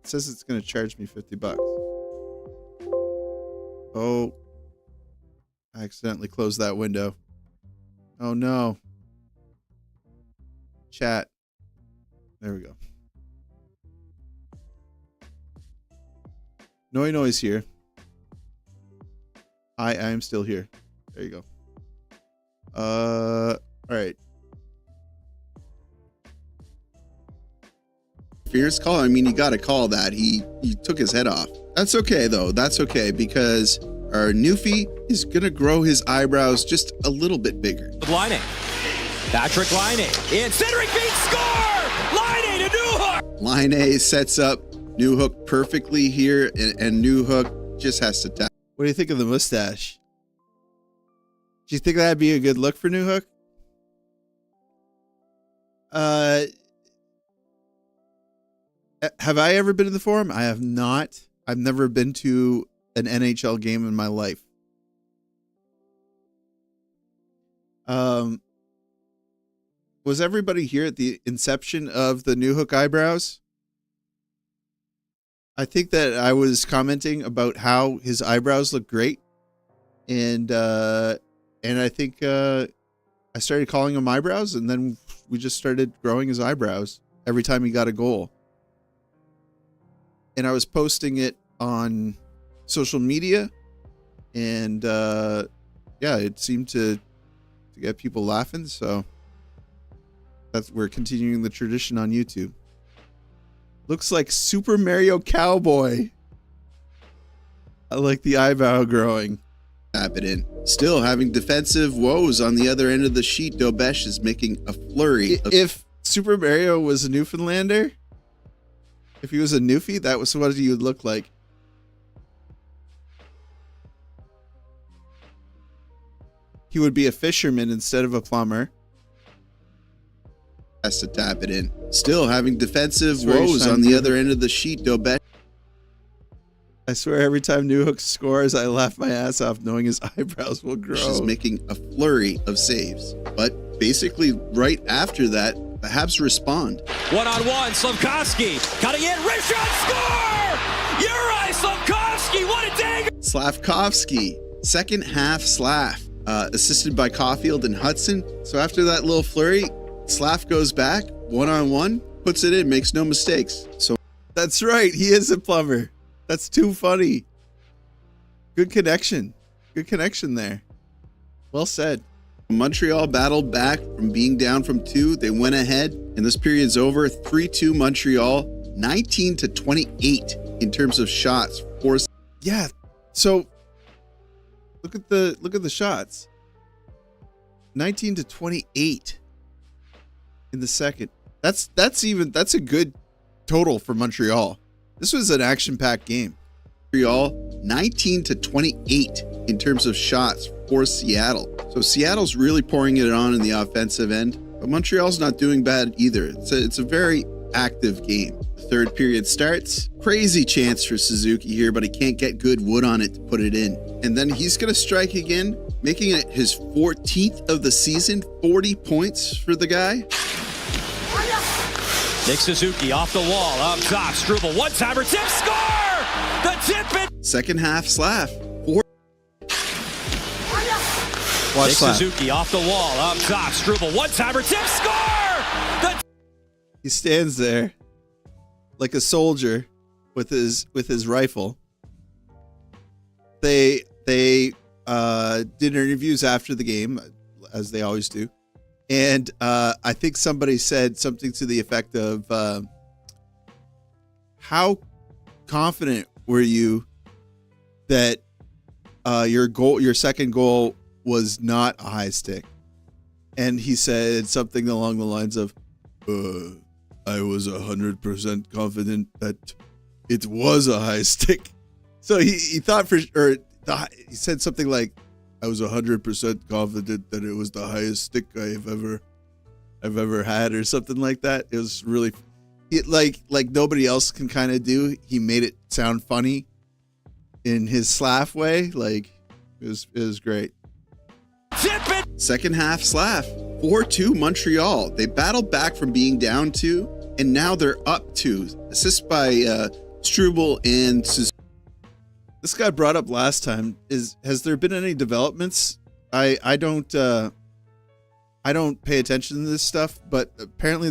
says it's going to charge me $50. Oh. I accidentally closed that window. Oh no. Chat. There we go. Noise here. I am still here. There you go. All right. Fierce call. I mean, you got to call that. He took his head off. That's okay though. That's okay because our Newfie is gonna grow his eyebrows just a little bit bigger. Laine. Patrick Laine. In centering feet, score! Laine to Newhook! Laine sets up Newhook perfectly here, and Newhook just has to tap. What do you think of the mustache? Do you think that'd be a good look for Newhook? Have I ever been to the Forum? I have not. I've never been to an NHL game in my life. Was everybody here at the inception of the Newhook eyebrows? I think that I was commenting about how his eyebrows look great, and I think I started calling him eyebrows, and then we just started growing his eyebrows every time he got a goal. And I was posting it on social media, and yeah, it seemed to get people laughing, so we're continuing the tradition on YouTube. Looks like Super Mario Cowboy. I like the eyebrow growing. Tap it in. Still having defensive woes on the other end of the sheet. Dobesh is making a flurry. If Super Mario was a Newfoundlander, if he was a Newfie, that was what he would look like. He would be a fisherman instead of a plumber. Has to tap it in. Still having defensive woes on the other end of the sheet. Dobesh. I swear every time Newhook scores, I laugh my ass off knowing his eyebrows will grow. He's making a flurry of saves. But basically right after that, the Habs respond. One-on-one, Slavkovsky cutting in, wrist shot, score! Uri Slavkovsky, what a dagger! Slavkovsky, second half Slav, assisted by Caulfield and Hudson. So after that little flurry, Slav goes back, one-on-one, puts it in, makes no mistakes. So that's right, he is a plumber. That's too funny. Good connection. Good connection there. Well said. Montreal battled back from being down from 2. They went ahead, and this period's over. 3-2 Montreal, 19-28 in terms of shots. Yeah. So look at the shots. 19-28 in the second. That's a good total for Montreal. This was an action-packed game. Montreal 19-28 in terms of shots for Seattle. So Seattle's really pouring it on in the offensive end, but Montreal's not doing bad either. It's a very active game. The third period starts. Crazy chance for Suzuki here, but he can't get good wood on it to put it in. And then he's going to strike again, making it his 14th of the season. 40 points for the guy. Nick Suzuki off the wall, up top, Struble, one-timer, tip, score! The tip in. Second half, Slav. Watch Nick Slav. Suzuki off the wall, up top, Struble, one-timer, tip, score! He stands there like a soldier with his rifle. They did interviews after the game, as they always do. And I think somebody said something to the effect of, how confident were you that your second goal was not a high stick? And he said something along the lines of, I was 100% confident that it was a high stick. So he thought he said something like, I was 100% confident that it was the highest stick I've ever had, or something like that. It was really, like nobody else can kind of do. He made it sound funny in his Slav way. Like it was great. Second half, Slav 4-2 Montreal. They battled back from being down 2, and now they're up 2. Assist by Struble and Suzuki. This got brought up last time. Has there been any developments? I don't pay attention to this stuff, but apparently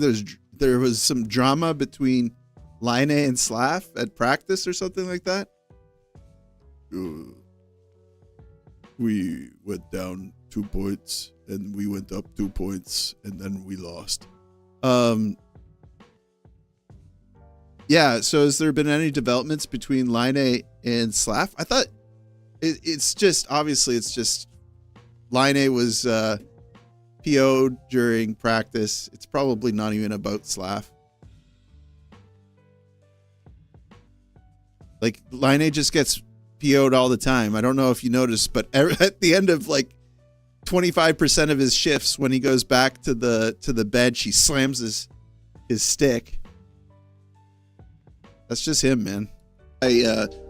there was some drama between Laine and Slav at practice or something like that. We went down 2 points and we went up 2 points and then we lost. Yeah, so has there been any developments between Laine and Slav? I thought it's just Laine was PO'd during practice. It's probably not even about Slav. Like Laine just gets PO'd all the time. I don't know if you noticed, but at the end of like 25% of his shifts, when he goes back to the bench, he slams his stick. That's just him, man.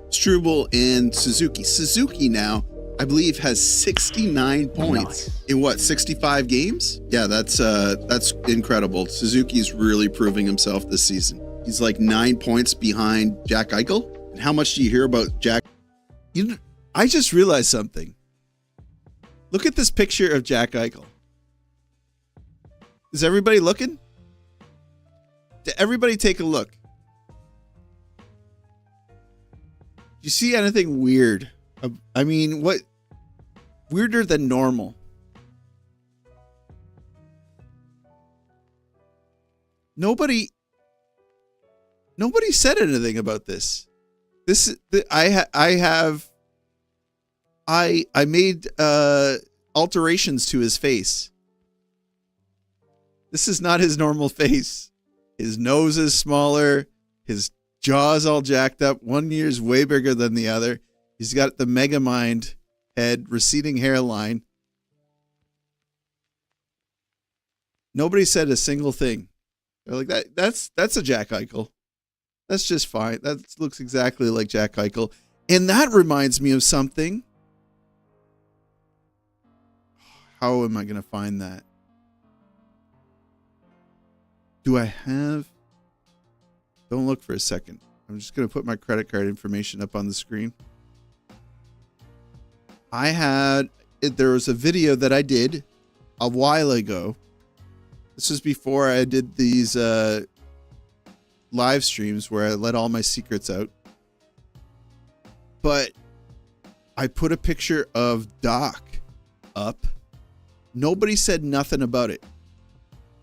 Struble and Suzuki. Suzuki now, I believe, has 69 points in 65 games? Yeah, that's incredible. Suzuki's really proving himself this season. He's like 9 points behind Jack Eichel. And how much do you hear about Jack? I just realized something. Look at this picture of Jack Eichel. Is everybody looking? Everybody take a look. Do you see anything weird? I mean, what weirder than normal? Nobody said anything about this. I made alterations to his face. This is not his normal face. His nose is smaller. His jaw's all jacked up. One ear's way bigger than the other. He's got the Megamind head, receding hairline. Nobody said a single thing. They're like, that's a Jack Eichel. That's just fine. That looks exactly like Jack Eichel. And that reminds me of something. How am I going to find that? Do I have... Don't look for a second. I'm just going to put my credit card information up on the screen. There was a video that I did a while ago. This was before I did these live streams where I let all my secrets out. But I put a picture of Doc up. Nobody said nothing about it.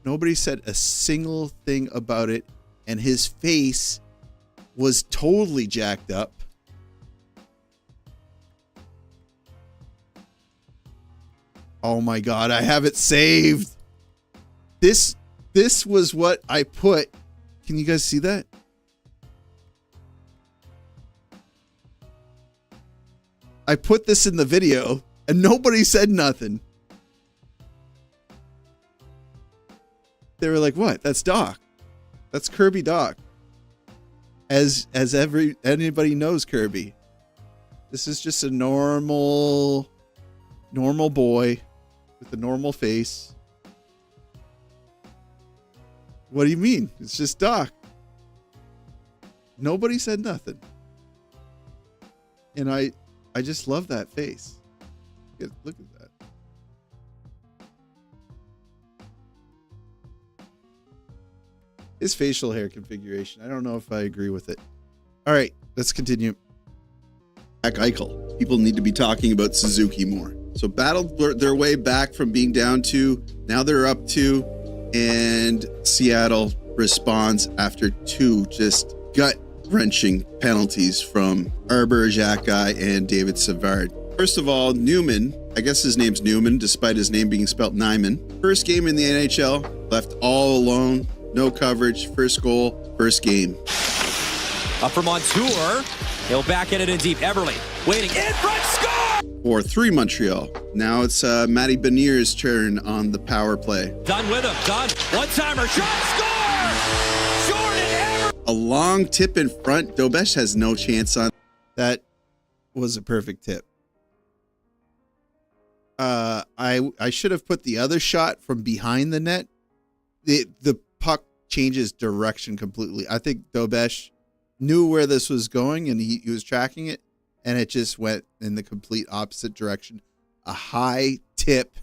Nobody said a single thing about it. And his face was totally jacked up. Oh my God, I have it saved. This was what I put. Can you guys see that? I put this in the video and nobody said nothing. They were like, what? That's Doc. That's Kirby Doc. As anybody knows Kirby. This is just a normal boy with a normal face. What do you mean? It's just Doc. Nobody said nothing. And I just love that face. Look at that. His facial hair configuration. I don't know if I agree with it. All right, let's continue. Jack Eichel. People need to be talking about Suzuki more. So battled their way back from being down 2. Now they're up 2. And Seattle responds after 2 just gut-wrenching penalties from Arbor Xhekaj and David Savard. First of all, Newman, I guess his name's Newman, despite his name being spelled Nyman. First game in the NHL, left all alone, no coverage, first goal, first game. Up for Montour. He'll back in it in deep. Everly waiting in front, score! 4-3 Montreal. Now it's Matty Benier's turn on the power play. Done with him, done. One-timer, shot, score! Jordan Ever. A long tip in front. Dobesh has no chance on that. Was a perfect tip. I should have put the other shot from behind the net. The puck changes direction completely. I think Dobesh knew where this was going and he was tracking it, and it just went in the complete opposite direction. A high tip.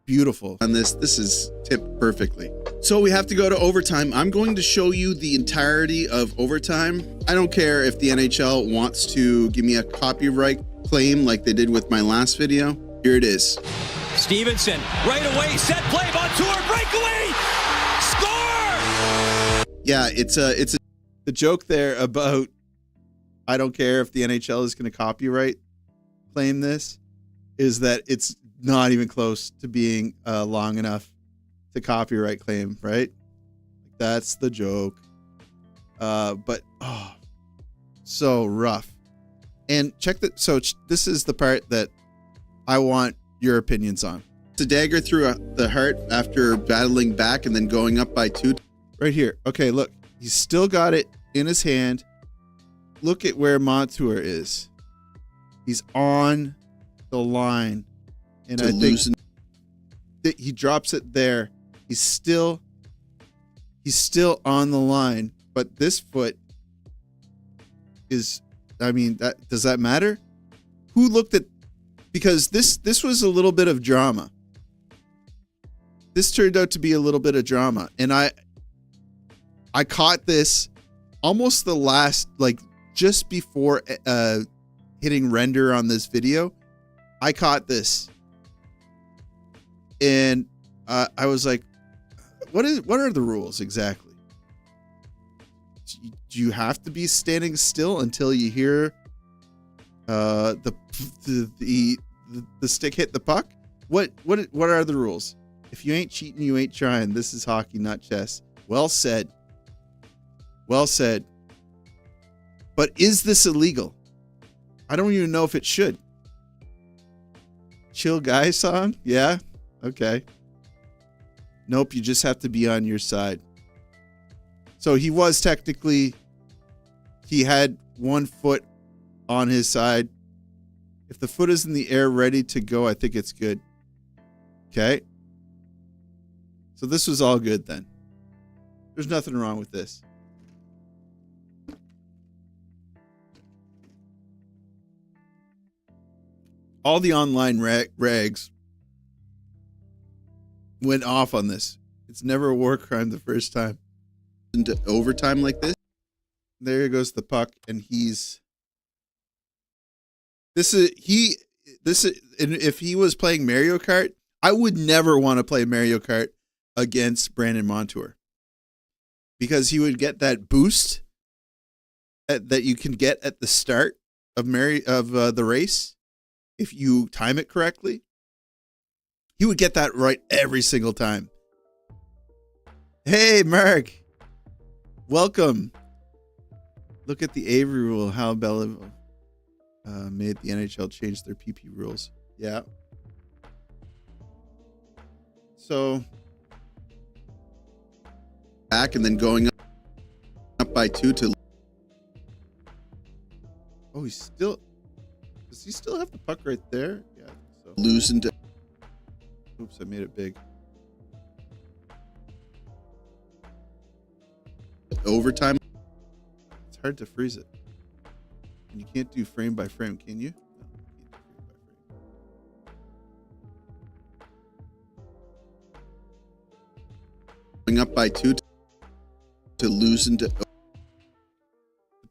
Beautiful. On this is tipped perfectly. So we have to go to overtime. I'm going to show you the entirety of overtime. I don't care if the NHL wants to give me a copyright claim like they did with my last video. Here it is. Stevenson, right away, set play, Montour, breakaway, score! Yeah, it's the joke there about I don't care if the NHL is going to copyright claim this is that it's not even close to being long enough to copyright claim, right? That's the joke. But so rough. And check that. So this is the part that I want your opinions on. It's a dagger through the heart after battling back and then going up by 2. Right here. Okay, look. He's still got it in his hand. Look at where Montour is. He's on the line. And I think that he drops it there. He's still on the line. But this foot is, I mean, does that matter? Who looked at, because this was a little bit of drama. This turned out to be a little bit of drama. And I caught this almost the last, like just before hitting render on this video. I caught this. And I was like, what are the rules exactly? Do you have to be standing still until you hear the stick hit the puck? What are the rules? If you ain't cheating, you ain't trying. This is hockey, not chess. Well said. Well said. But is this illegal? I don't even know if it should. Chill guy song? Yeah. Okay. Nope, you just have to be on your side. So he was technically, he had one foot on his side. If the foot is in the air ready to go, I think it's good. Okay. So this was all good then. There's nothing wrong with this. All the online rags went off on this. It's never a war crime the first time. Into overtime like this. There goes the puck, and and if he was playing Mario Kart, I would never want to play Mario Kart against Brandon Montour, because he would get that boost that you can get at the start of the race if you time it correctly. He would get that right every single time. Hey, Mark. Welcome. Look at the Avery rule. How Bella made the NHL change their PP rules. Yeah. So back and then going up by 2 to. Oh, does he still have the puck right there? Yeah, I think so. Losing to. Oops, I made it big. overtime. It's hard to freeze it. And you can't do frame by frame, can you? No, you can't do frame by frame. Going up by 2 to lose into. The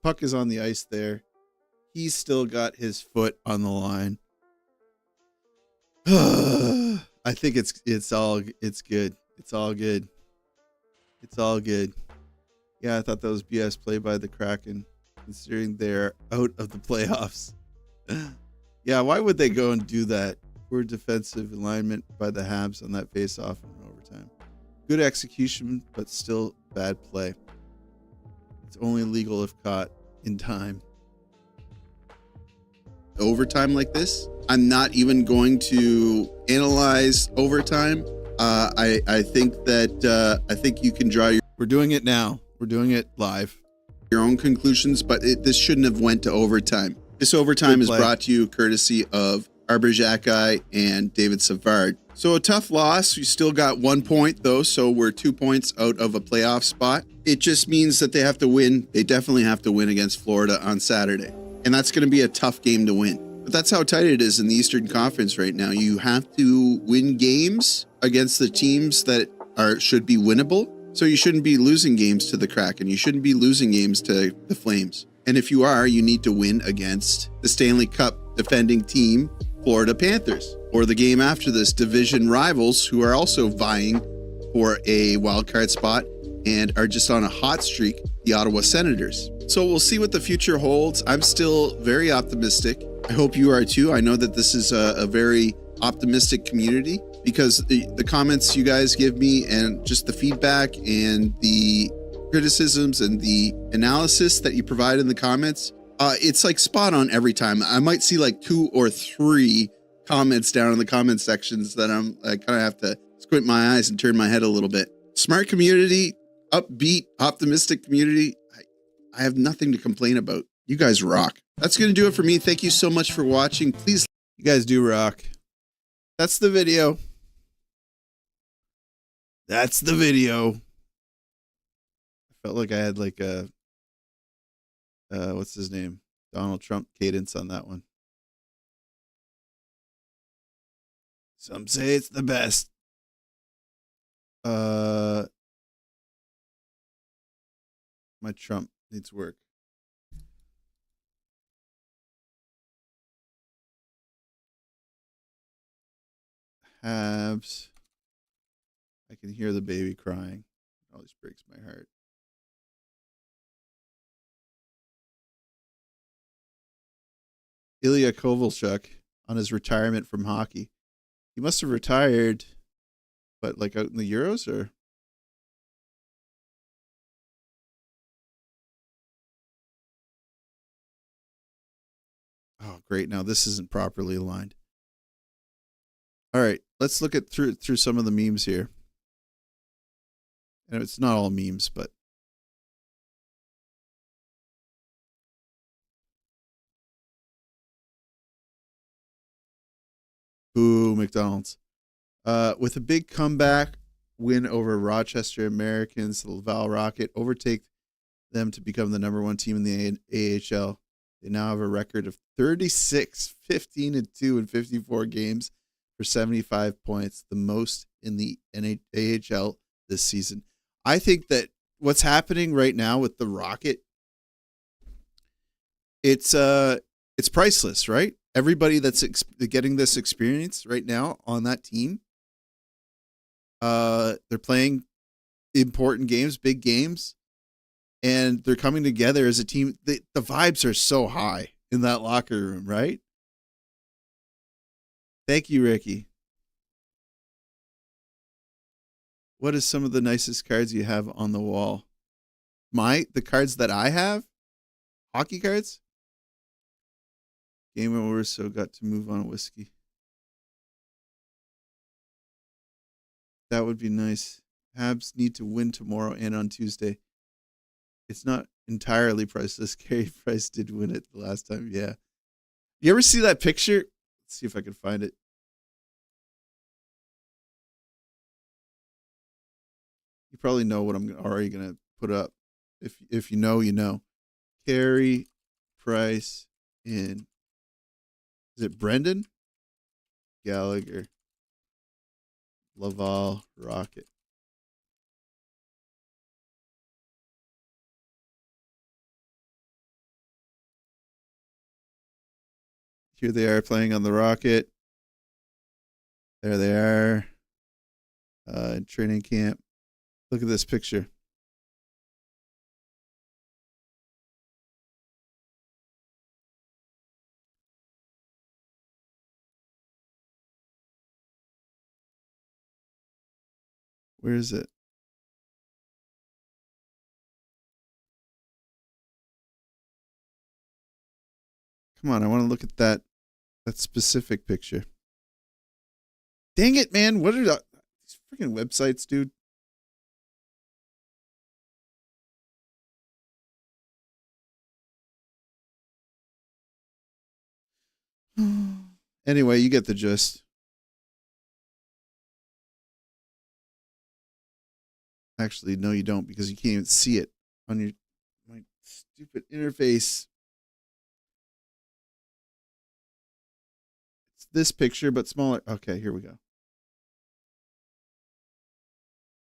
puck is on the ice there. He's still got his foot on the line. I think it's good. It's all good. It's all good. Yeah, I thought that was BS play by the Kraken, considering they're out of the playoffs. Yeah, why would they go and do that? Poor defensive alignment by the Habs on that faceoff in overtime. Good execution, but still bad play. It's only legal if caught in time. Overtime like this, I'm not even going to analyze overtime. I think you can draw your. We're doing it now. We're doing it live. Your own conclusions, but this shouldn't have went to overtime. This overtime is brought to you courtesy of Arbor Xhekaj and David Savard. So a tough loss. We still got 1 point though, so we're 2 points out of a playoff spot. It just means that they have to win. They definitely have to win against Florida on Saturday. And that's going to be a tough game to win. But that's how tight it is in the Eastern Conference right now. You have to win games against the teams that should be winnable. So you shouldn't be losing games to the Kraken. You shouldn't be losing games to the Flames. And if you are, you need to win against the Stanley Cup defending team, Florida Panthers, or the game after this, division rivals who are also vying for a wildcard spot and are just on a hot streak, the Ottawa Senators. So we'll see what the future holds. I'm still very optimistic. I hope you are too. I know that this is a very optimistic community because the comments you guys give me and just the feedback and the criticisms and the analysis that you provide in the comments, it's like spot on every time. I might see like 2 or 3 comments down in the comment sections that I kind of have to squint my eyes and turn my head a little bit. Smart community, upbeat, optimistic community. I have nothing to complain about. You guys rock. That's going to do it for me. Thank you so much for watching. Please, you guys do rock. That's the video. That's the video. I felt like I had like a, what's his name? Donald Trump cadence on that one. Some say it's the best. My Trump needs work. Habs. I can hear the baby crying. It always breaks my heart. Ilya Kovalchuk on his retirement from hockey. He must have retired, but like out in the Euros or? Oh, great. Now this isn't properly aligned. All right, let's look at through some of the memes here. And it's not all memes, but ooh, McDonald's. With a big comeback win over Rochester Americans, the Laval Rocket overtake them to become the #1 team in the AHL. They now have a record of 36, 15-2 in 54 games for 75 points, the most in the AHL this season. I think that what's happening right now with the Rocket, it's priceless, right? Everybody that's getting this experience right now on that team, they're playing important games, big games, and they're coming together as a team. The vibes are so high in that locker room, right? Thank you, Ricky. What is some of the nicest cards you have on the wall? The cards that I have? Hockey cards? Game over, so got to move on whiskey. That would be nice. Habs need to win tomorrow and on Tuesday. It's not entirely priceless. Carey Price did win it the last time. Yeah. You ever see that picture? Let's see if I can find it. You probably know what I'm already going to put up. If you know, you know. Carey Price in. Is it Brendan? Gallagher. Laval Rocket. Here they are playing on the Rocket. There they are. In training camp. Look at this picture. Where is it? Come on, I want to look at that specific picture. Dang it, man. What are these freaking websites, dude? Anyway, you get the gist. Actually, no, you don't, because you can't even see it on my stupid interface. It's this picture, but smaller. Okay, here we go.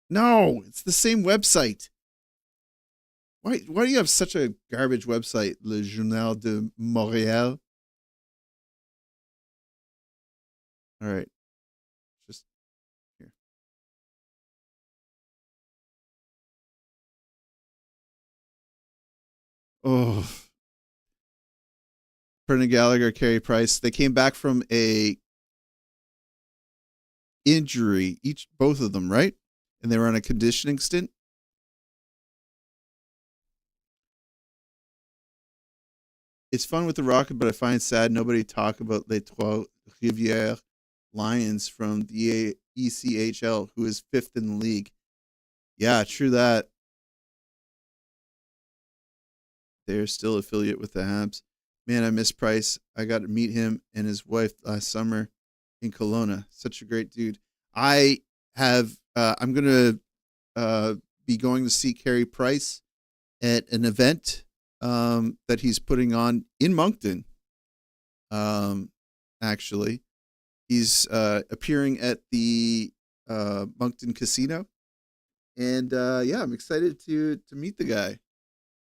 No, it's the same website. Why do you have such a garbage website, Le Journal de Montréal? All right. Just here. Oh. Brendan Gallagher, Carey Price. They came back from a injury, both of them, right? And they were on a conditioning stint. It's fun with the Rocket, but I find it sad nobody talk about Les Trois Rivières Lions from the ECHL, who is 5th in the league. Yeah, true that. They're still affiliate with the Habs. Man, I miss Price. I got to meet him and his wife last summer in Kelowna. Such a great dude. I have. I'm gonna be going to see Carey Price at an event that he's putting on in Moncton. Actually, he's appearing at the Moncton Casino, and yeah, I'm excited to meet the guy.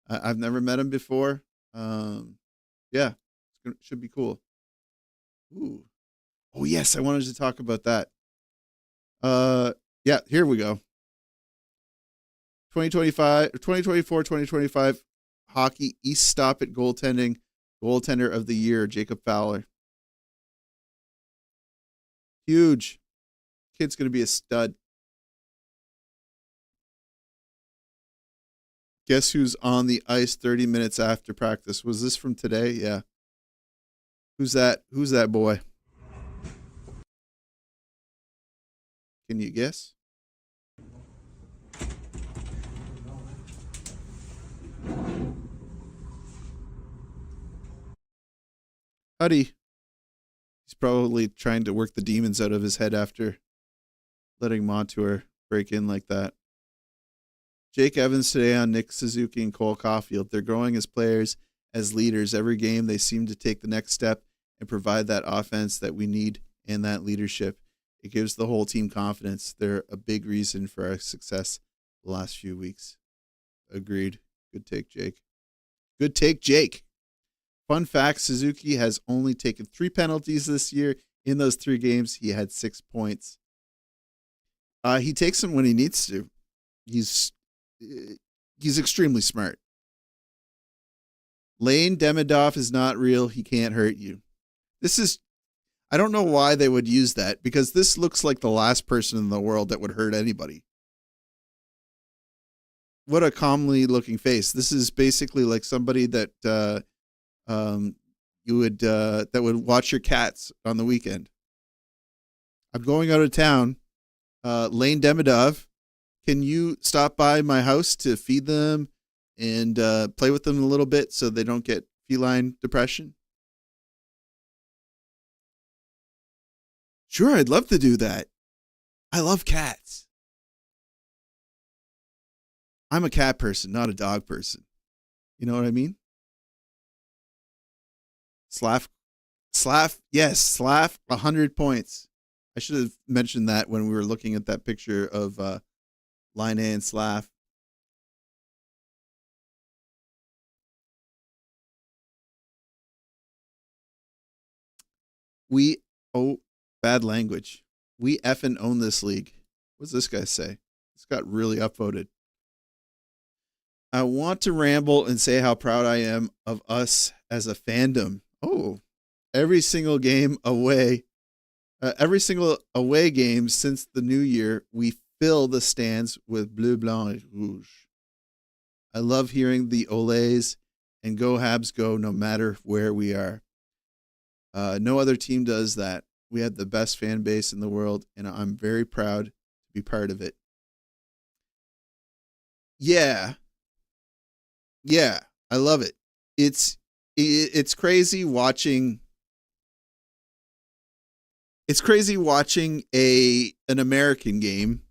I've never met him before. Yeah, should be cool. Ooh. Oh yes, I wanted to talk about that. Yeah, here we go. 2024-2025 hockey East Stop at goaltender of the year, Jacob Fowler. Huge. Kid's going to be a stud. Guess who's on the ice 30 minutes after practice? Was this from today? Yeah. Who's that? Who's that boy? Can you guess? Huddy. He's probably trying to work the demons out of his head after letting Montour break in like that. Jake Evans today on Nick Suzuki and Cole Caulfield. They're growing as players, as leaders. Every game they seem to take the next step and provide that offense that we need and that leadership. It gives the whole team confidence. They're a big reason for our success the last few weeks. Agreed. Good take, Jake. Good take, Jake. Fun fact, Suzuki has only taken 3 penalties this year. In those 3 games, he had 6 points. He takes them when he needs to. He's extremely smart. Lane Demidov is not real. He can't hurt you. I don't know why they would use that, because this looks like the last person in the world that would hurt anybody. What a calmly looking face. This is basically like somebody that that would watch your cats on the weekend. I'm going out of town. Lane Demidov, can you stop by my house to feed them and play with them a little bit so they don't get feline depression? Sure, I'd love to do that. I love cats. I'm a cat person, not a dog person. You know what I mean? Slav, yes, Slav, 100 points. I should have mentioned that when we were looking at that picture of Line A and Slav. Bad language. We effing own this league. What's this guy say? This got really upvoted. I want to ramble and say how proud I am of us as a fandom. Oh, every single away game since the new year, we fill the stands with bleu, blanc, et rouge. I love hearing the Olays and go Habs go no matter where we are. No other team does that. We have the best fan base in the world, and I'm very proud to be part of it. Yeah, I love it. It's crazy watching. It's crazy watching an American game,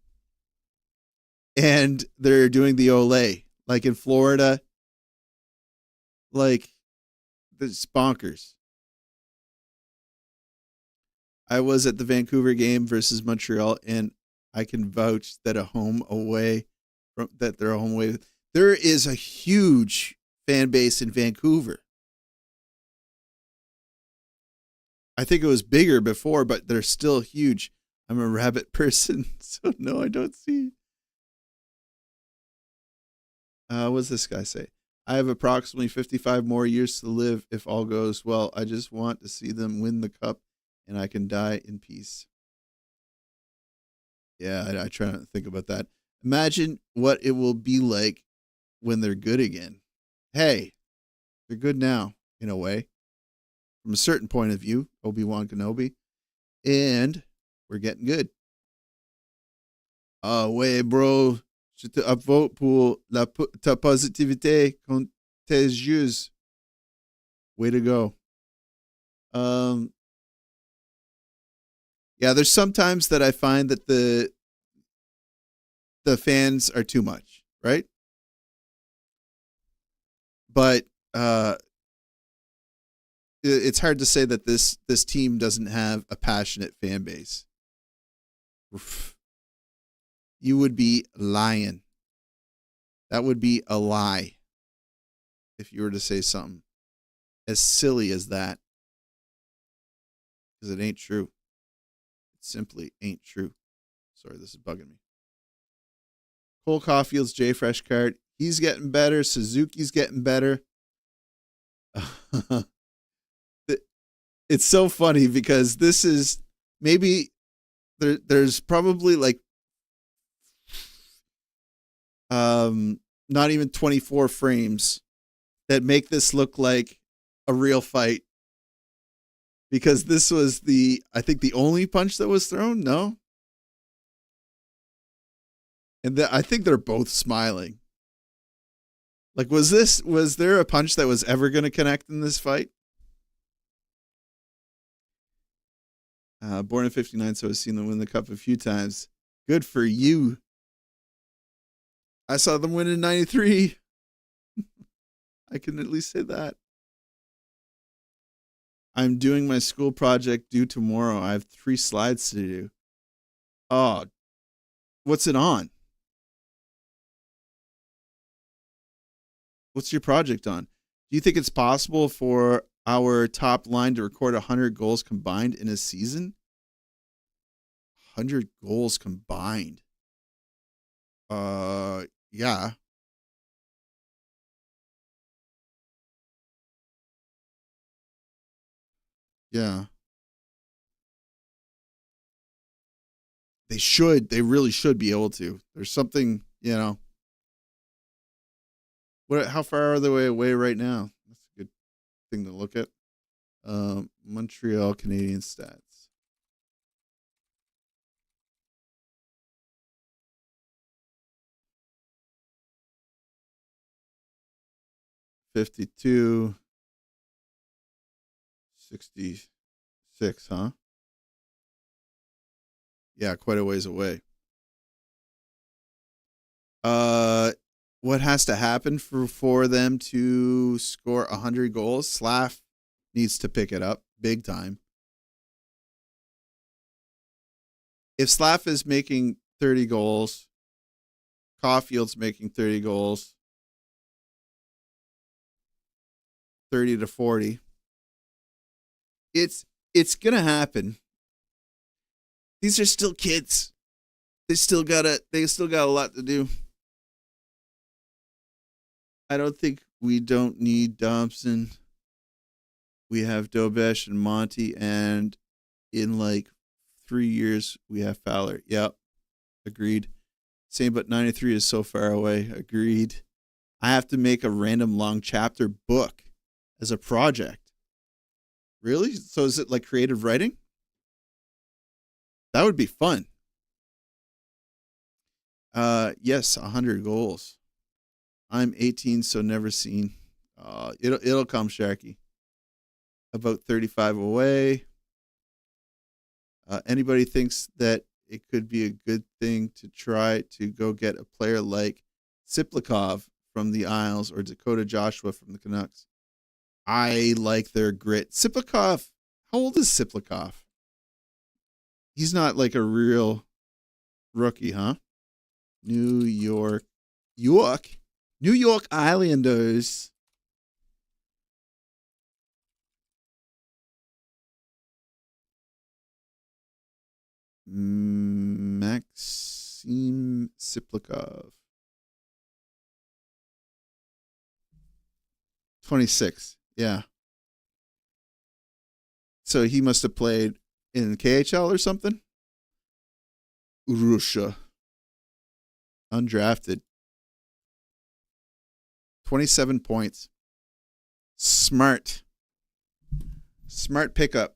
and they're doing the Olay like in Florida. Like, it's bonkers. I was at the Vancouver game versus Montreal, and I can vouch that they're a home away. There is a huge fan base in Vancouver. I think it was bigger before, but they're still huge. I'm a rabbit person, so no, I don't see. What's this guy say? I have approximately 55 more years to live if all goes well. I just want to see them win the cup, and I can die in peace. Yeah, I try not to think about that. Imagine what it will be like when they're good again. Hey, they're good now, in a way. From a certain point of view, Obi-Wan Kenobi. And we're getting good. Ouais, bro. Je te upvote pour ta positivité contagieuse. Way to go. Yeah, there's sometimes that I find that the fans are too much, right? But it's hard to say that this team doesn't have a passionate fan base. Oof. You would be lying. That would be a lie if you were to say something as silly as that. Because it ain't true. It simply ain't true. Sorry, this is bugging me. Cole Caulfield's J Fresh card. He's getting better. Suzuki's getting better. It's so funny because this is maybe there's probably like not even 24 frames that make this look like a real fight, because this was I think the only punch that was thrown. No. And I think they're both smiling. Like, was there a punch that was ever going to connect in this fight? Born in 59, so I've seen them win the cup a few times. Good for you. I saw them win in 93. I can at least say that. I'm doing my school project due tomorrow. I have 3 slides to do. Oh, what's it on? What's your project on? Do you think it's possible for our top line to record 100 goals combined in a season? 100 goals combined. Yeah. Yeah. They should. They really should be able to. There's something, you know. How far are they away right now? That's a good thing to look at. Montreal Canadiens stats. $52, $66, huh? Yeah, quite a ways away. what has to happen for them to score 100 goals? Slav needs to pick it up big time. If Slav is making 30 goals, Caulfield's making 30 goals, 30 to 40, it's going to happen. These are still kids. They still got a lot to do. I don't think we don't need Dobson. We have Dobesh and Monty, and in like 3 years we have Fowler. Yep. Agreed. Same, but 93 is so far away. Agreed. I have to make a random long chapter book as a project. Really? So is it like creative writing? That would be fun. Yes, 100 goals. I'm 18, so never seen. It'll come, Sharky. About 35 away. Anybody thinks that it could be a good thing to try to go get a player like Siplikov from the Isles or Dakota Joshua from the Canucks? I like their grit. Siplikov, how old is Siplikov? He's not like a real rookie, huh? New York Islanders. Maxim Siplikov. 26. Yeah. So he must have played in KHL or something. Russia. Undrafted. 27 points. Smart pickup.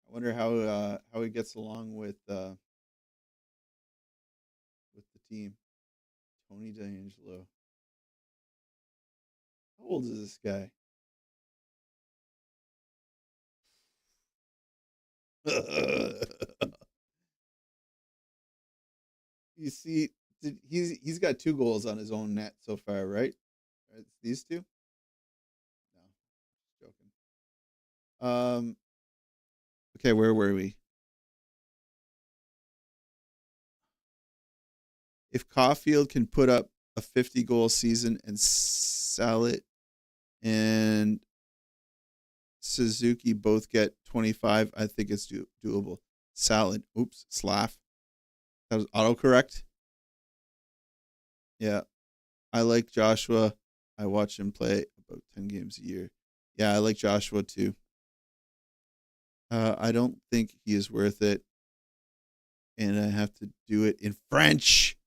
I wonder how he gets along with the team. Tony D'Angelo. How old is this guy? You see, he's got 2 goals on his own net so far, right? These 2? No, just joking. Okay, where were we? If Caulfield can put up a 50-goal season and Salet and Suzuki both get 25, I think it's doable. Salet. Oops, Slav. That was autocorrect. Yeah. I like Joshua. I watch him play about 10 games a year. Yeah, I like Joshua too. I don't think he is worth it. And I have to do it in French.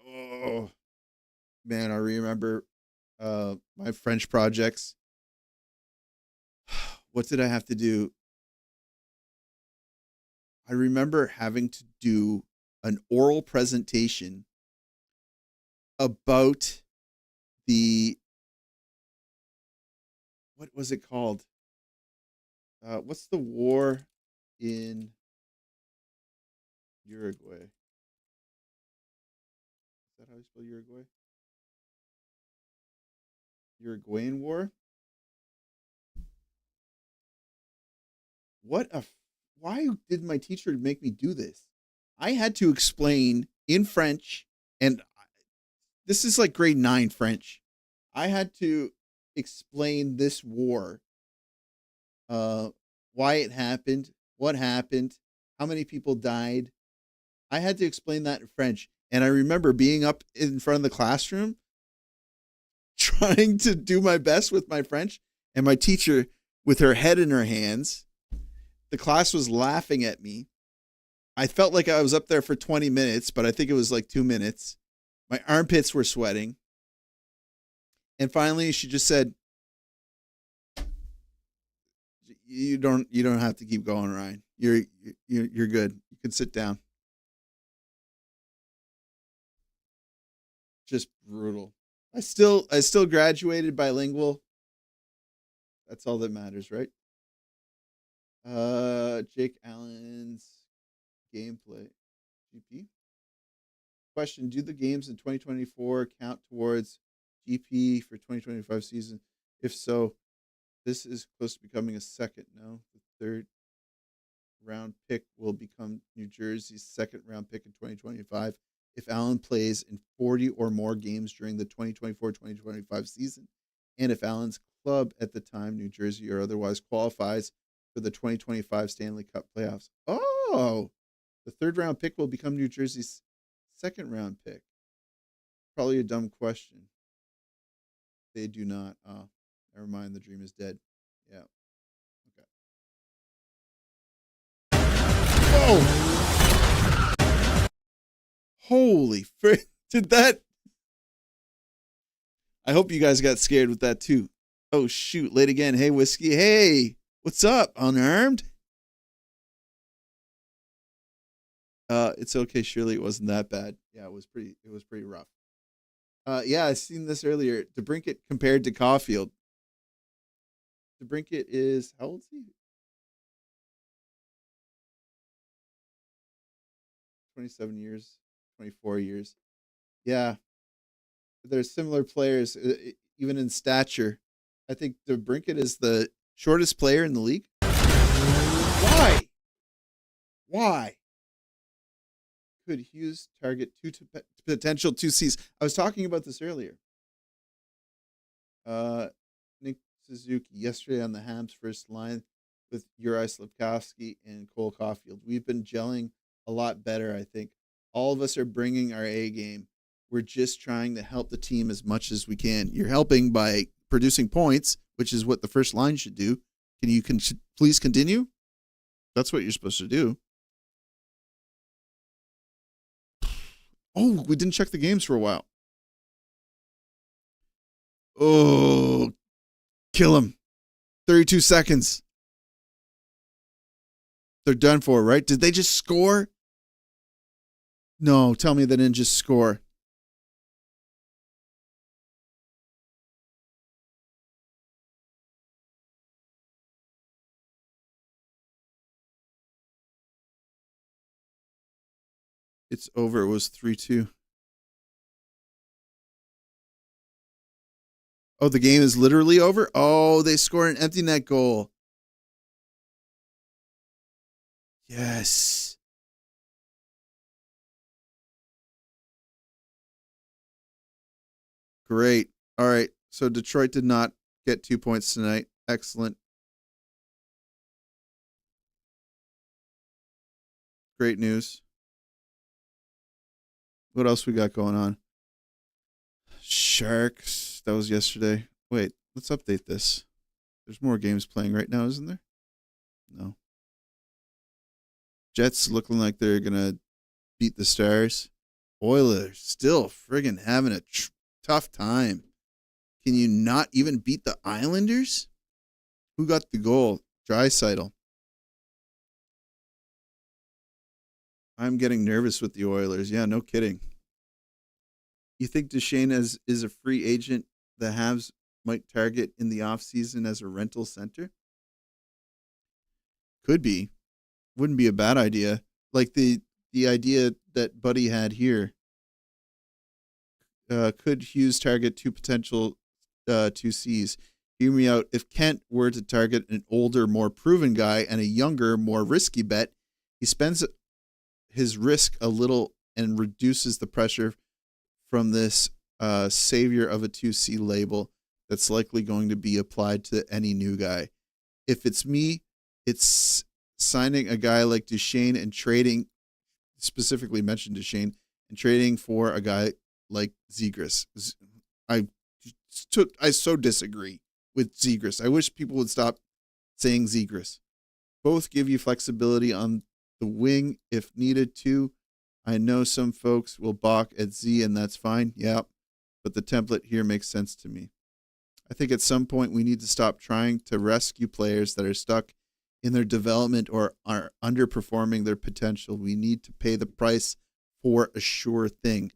Oh, man, I remember my French projects. What did I have to do? I remember having to do an oral presentation about what was it called? What's the war in Uruguay? Is that how you spell Uruguay? Uruguayan War? Why did my teacher make me do this? I had to explain in French, and this is like grade 9 French. I had to explain this war, why it happened, what happened, how many people died. I had to explain that in French. And I remember being up in front of the classroom, trying to do my best with my French, and my teacher with her head in her hands. The class was laughing at me. I felt like I was up there for 20 minutes, but I think it was like 2 minutes. My armpits were sweating. And finally she just said, You don't have to keep going, Ryan. You're good. You can sit down. Just brutal. I still graduated bilingual. That's all that matters, right? Jake Allen's gameplay. GP. Question: do the games in 2024 count towards GP for 2025 season? If so, this is close to becoming a second. No, the third round pick will become New Jersey's second round pick in 2025 if Allen plays in 40 or more games during the 2024-2025 season, and if Allen's club at the time, New Jersey or otherwise, qualifies for the 2025 Stanley Cup playoffs. Oh, the third round pick will become New Jersey's second round pick. Probably a dumb question. They do not. Oh, never mind. The dream is dead. Yeah. Okay. Whoa! Holy frick. Did that? I hope you guys got scared with that too. Oh, shoot. Late again. Hey, Whiskey. Hey, what's up? Unarmed? It's okay. Surely it wasn't that bad. Yeah, it was pretty rough. Yeah, I seen this earlier. DeBrincat compared to Caulfield. DeBrincat is, how old is he? 27 years, 24 years. Yeah. They're similar players, even in stature. I think DeBrincat is the shortest player in the league. Why? Could Hughes target potential 2Cs? I was talking about this earlier. Nick Suzuki yesterday on the Habs first line with Uri Slafkovsky and Cole Caulfield. We've been gelling a lot better, I think. All of us are bringing our A game. We're just trying to help the team as much as we can. You're helping by producing points, which is what the first line should do. Can you please continue? That's what you're supposed to do. Oh, we didn't check the games for a while. Oh, kill him. 32 seconds. They're done for, right? Did they just score? No, tell me they didn't just score. It's over. It was 3-2. Oh, the game is literally over? Oh, they score an empty net goal. Yes. Great. All right. So Detroit did not get 2 points tonight. Excellent. Great news. What else we got going on? Sharks. That was yesterday. Wait, let's update this. There's more games playing right now, isn't there? No. Jets looking like they're going to beat the Stars. Oilers still friggin' having a tough time. Can you not even beat the Islanders? Who got the goal? Draisaitl. I'm getting nervous with the Oilers. Yeah, no kidding. You think Duchesne is a free agent the Habs might target in the offseason as a rental center? Could be. Wouldn't be a bad idea. Like the idea that Buddy had here. Could Hughes target two potential 2Cs? Hear me out. If Kent were to target an older, more proven guy and a younger, more risky bet, he spends his risk a little and reduces the pressure from this savior of a 2C label that's likely going to be applied to any new guy. If it's me, it's signing a guy like Duchesne and trading, specifically mentioned Duchesne, and trading for a guy like Zegras. I so disagree with Zegras. I wish people would stop saying Zegras. Both give you flexibility on the wing if needed to. I know some folks will balk at Z, and that's fine. Yeah, but the template here makes sense to me. I think at some point we need to stop trying to rescue players that are stuck in their development or are underperforming their potential. We need to pay the price for a sure thing.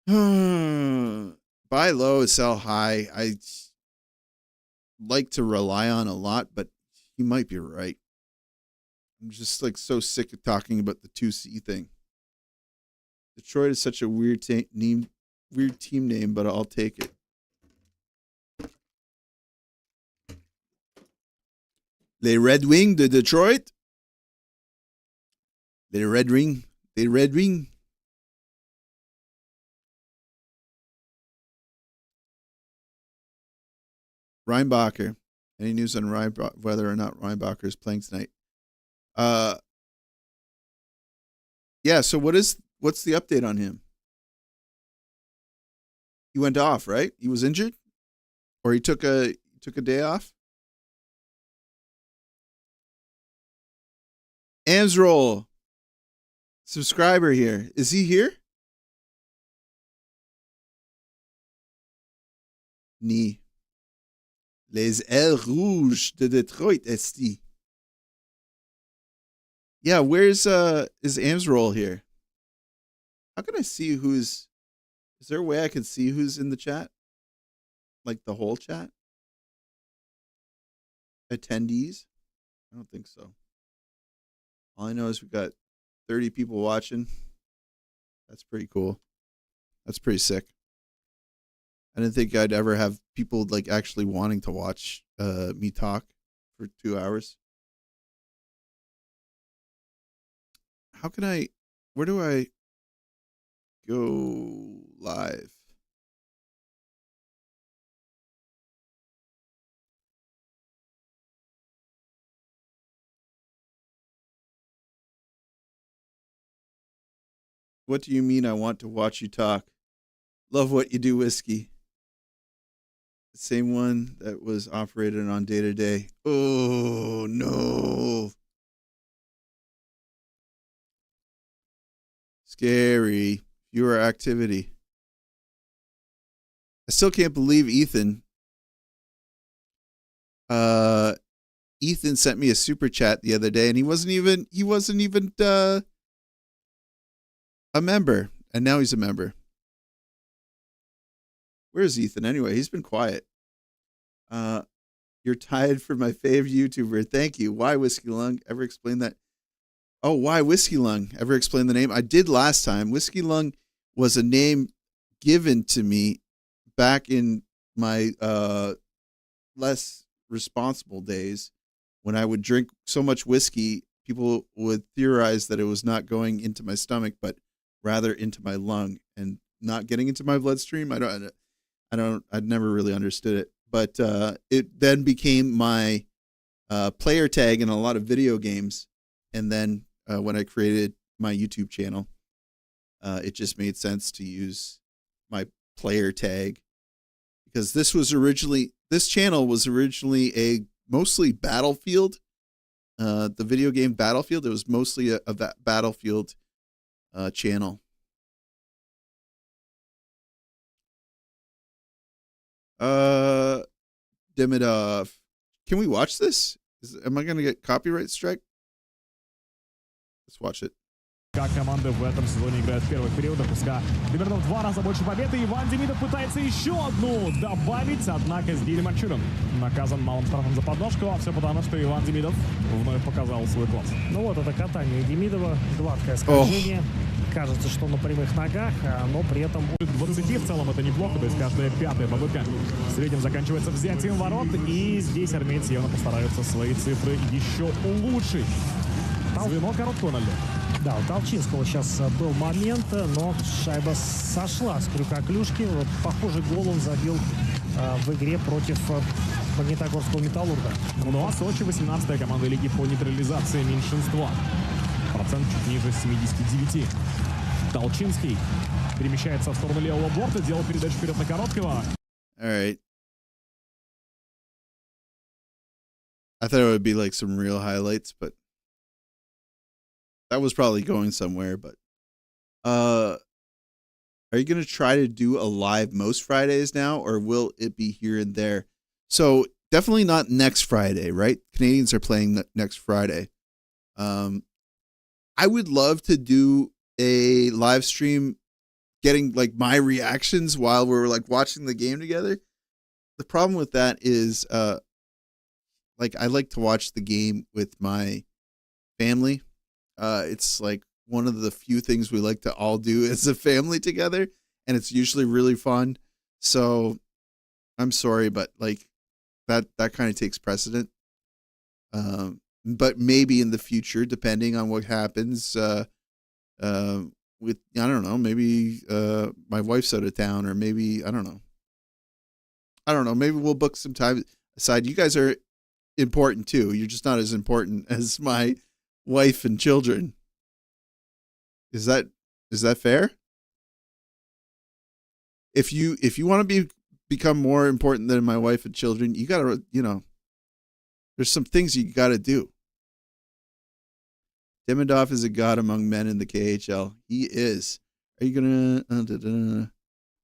Buy low, sell high. I like to rely on a lot, but he might be right. I'm just like so sick of talking about the 2C thing. Detroit is such a weird team name, but I'll take it. Les Red Wings de Detroit. Les Red Wings. Les Red Wings. Reinbacher. Any news on whether or not Reinbacher is playing tonight? Yeah, so what's the update on him? He went off, right? He was injured? Or he took a day off? Amsroll. Subscriber here. Is he here? Ni. Les Ailes Rouges de Detroit, esti. Yeah, where's is Amsroll here? How can I see is there a way I can see who's in the chat? Like the whole chat? Attendees? I don't think so. All I know is we've got 30 people watching. That's pretty cool. That's pretty sick. I didn't think I'd ever have people like actually wanting to watch me talk for 2 hours. Where do I go live? What do you mean I want to watch you talk? Love what you do, Whiskey. The same one that was operated on day to day. Oh, no. Scary. Fewer activity. I still can't believe Ethan. Ethan sent me a super chat the other day, and he wasn't even a member, and now he's a member. Where's Ethan anyway? He's been quiet. You're tied for my favorite YouTuber. Thank you. Why Whiskeylung? Ever explain that? Oh, why Whiskeylung? Ever explain the name? I did last time. Whiskeylung was a name given to me back in my less responsible days when I would drink so much whiskey, people would theorize that it was not going into my stomach, but rather into my lung and not getting into my bloodstream. I'd never really understood it, but it then became my player tag in a lot of video games. And then when I created my YouTube channel, it just made sense to use my player tag because this channel was originally a mostly Battlefield, the video game Battlefield. It was mostly a Battlefield channel. Demidov. Can we watch this? Am I going to get copyright strike? Let's watch it. Как команда в этом сезоне играет в первых периодах. СКА довернул 2 раза больше победы. Иван Демидов пытается еще одну добавить, однако сбили Марчурин. Наказан малым штрафом за подножку, а все потому, что Иван Демидов вновь показал свой класс. Ну вот это катание Демидова, гладкое скольжение. Кажется, что на прямых ногах, но при этом... 20 в целом это неплохо, то есть каждая 5-я попытка в среднем заканчивается взятием ворот. И здесь армейцы явно постараются свои цифры еще улучшить. Звено короткого на льду. Да, у Толчинского сейчас был момент, но шайба сошла с крюка клюшки. Вот, похоже, гол он забил в игре против Магнитогорского Металлурга. Ну а Сочи 18-я команда лиги по нейтрализации меньшинства. Процент чуть ниже 79. Толчинский перемещается в сторону левого борта, делает передачу вперед на короткого. All right. I thought it would be like some real highlights, but that was probably going somewhere. But are you going to try to do a live most Fridays now, or will it be here and there? So definitely not next Friday, right? Canadians are playing next Friday. I would love to do a live stream getting like my reactions while we're like watching the game together. The problem with that is like I like to watch the game with my family. It's like one of the few things we like to all do as a family together, and it's usually really fun. So I'm sorry, but like that kind of takes precedent. But maybe in the future, depending on what happens, with, I don't know, maybe my wife's out of town, or maybe I don't know. Maybe we'll book some time aside. You guys are important too. You're just not as important as my wife and children. Is that fair? If you want to become more important than my wife and children, you gotta, there's some things you gotta do. Demidov is a god among men in the KHL. He is. Are you gonna?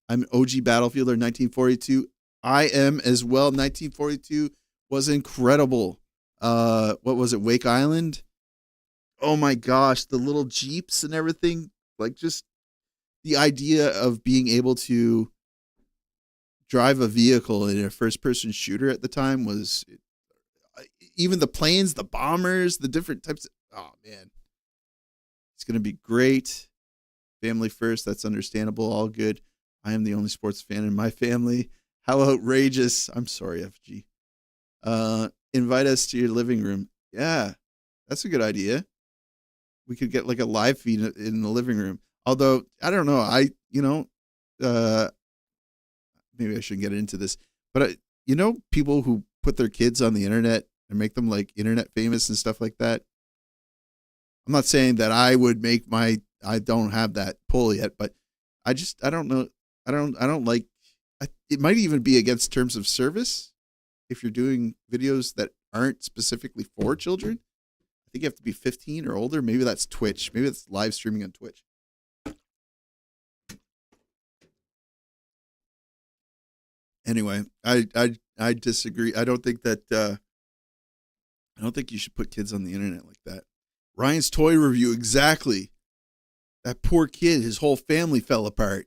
I'm OG Battlefielder 1942. I am as well. 1942 was incredible. What was it? Wake Island. Oh my gosh, the little Jeeps and everything. Like, just the idea of being able to drive a vehicle in a first-person shooter at the time was, even the planes, the bombers, the different types of, oh man. It's going to be great. Family first, that's understandable, all good. I am the only sports fan in my family. How outrageous. I'm sorry, FG. Invite us to your living room. Yeah, that's a good idea. We could get like a live feed in the living room. Although, I don't know. Maybe I shouldn't get into this. But, people who put their kids on the internet and make them like internet famous and stuff like that. I'm not saying that I would make I don't have that pull yet, but I don't know. I don't like, it might even be against terms of service if you're doing videos that aren't specifically for children. I think you have to be 15 or older. Maybe that's Twitch. Maybe it's live streaming on Twitch. Anyway, I disagree. I don't think you should put kids on the internet like that. Ryan's toy review, exactly. That poor kid, his whole family fell apart.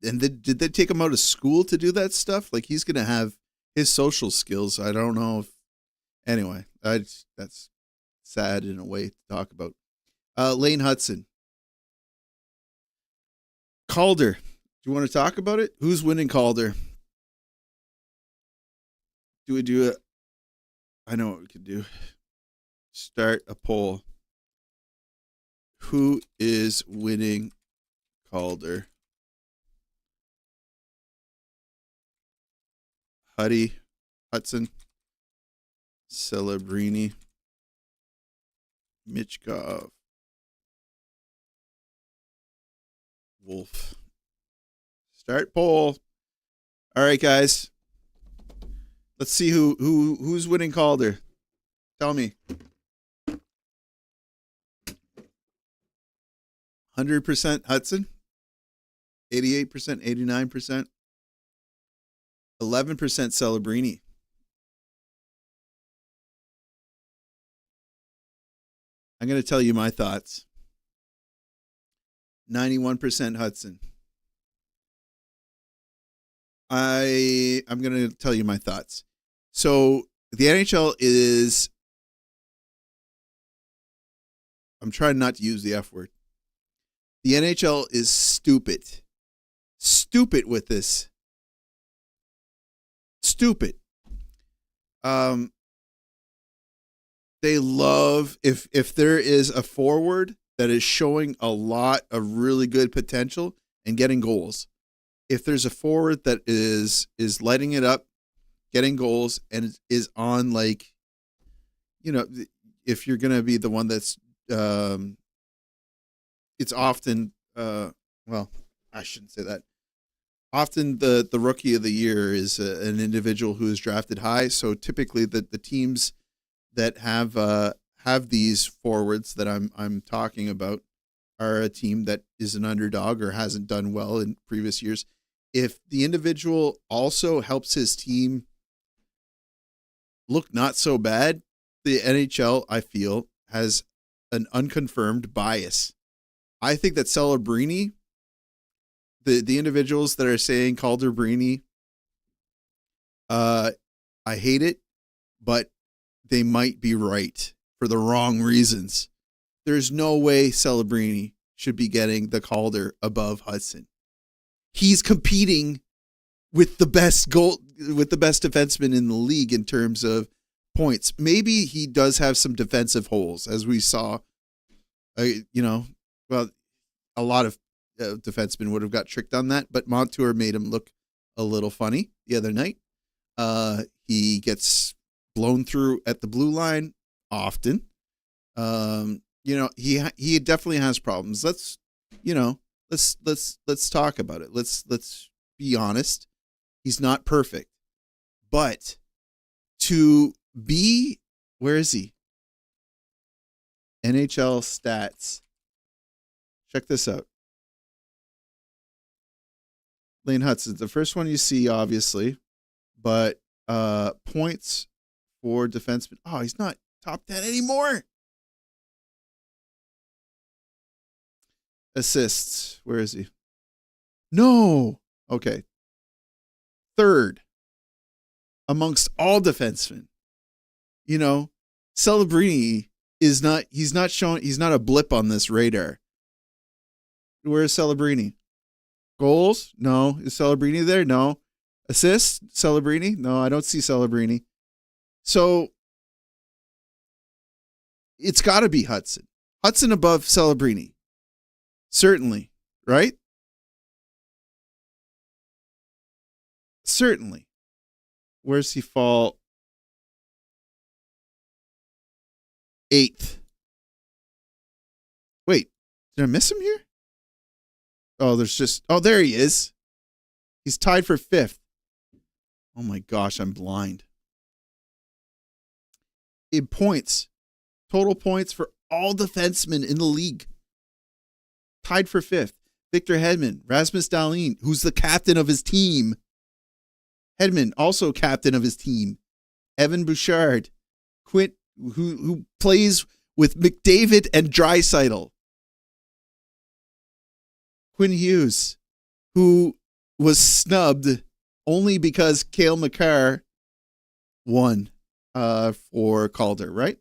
And did they take him out of school to do that stuff? Like, he's going to have his social skills. I don't know if... Anyway, that's sad in a way to talk about. Lane Hudson. Calder. Do you want to talk about it? Who's winning Calder? Do we do it? I know what we could do. Start a poll. Who is winning Calder? Huddy, Hudson, Celebrini, Michkov, Wolf. Start poll. All right, guys. Let's see who's winning Calder. Tell me. 100% Hudson. 88%, 89%. 11% Celebrini. I'm going to tell you my thoughts. 91% Hudson. I'm going to tell you my thoughts. So the NHL is, I'm trying not to use the F word. The NHL is stupid. Stupid with this. Stupid. They love, if there is a forward that is showing a lot of really good potential and getting goals. If there's a forward that is lighting it up, getting goals, and is on, like, if you're going to be the one that's, it's often, well, I shouldn't say that. Often the rookie of the year is an individual who is drafted high. So typically the teams that have these forwards that I'm talking about are a team that is an underdog or hasn't done well in previous years. If the individual also helps his team look not so bad, the NHL, I feel, has an unconfirmed bias. I think that Celebrini, the individuals that are saying Calderbrini, I hate it, but they might be right for the wrong reasons. There's no way Celebrini should be getting the Calder above Hudson. He's competing with the best defenseman in the league in terms of points. Maybe he does have some defensive holes, as we saw. Well, a lot of defensemen would have got tricked on that, but Montour made him look a little funny the other night. He gets blown through at the blue line often. He definitely has problems. Let's talk about it. Let's be honest. He's not perfect, but to be, where is he? NHL stats. Check this out. Lane Hudson, the first one you see, obviously, but points for defenseman. Oh, he's not top 10 anymore. Assists. Where is he? No. Okay. Third amongst all defensemen. Celebrini he's not a blip on this radar. Where's Celebrini? Goals? No. Is Celebrini there? No. Assists? Celebrini? No, I don't see Celebrini. So it's got to be Hudson. Hudson above Celebrini. Certainly, right? Certainly. Where's he fall? 8th. Wait, did I miss him here? Oh, there he is. He's tied for 5th. Oh my gosh, I'm blind. In points, total points for all defensemen in the league. Tied for 5th. Victor Hedman, Rasmus Dahlin, who's the captain of his team. Hedman, also captain of his team. Evan Bouchard, Quint, who plays with McDavid and Draisaitl. Quinn Hughes, who was snubbed only because Cale Makar won for Calder, right?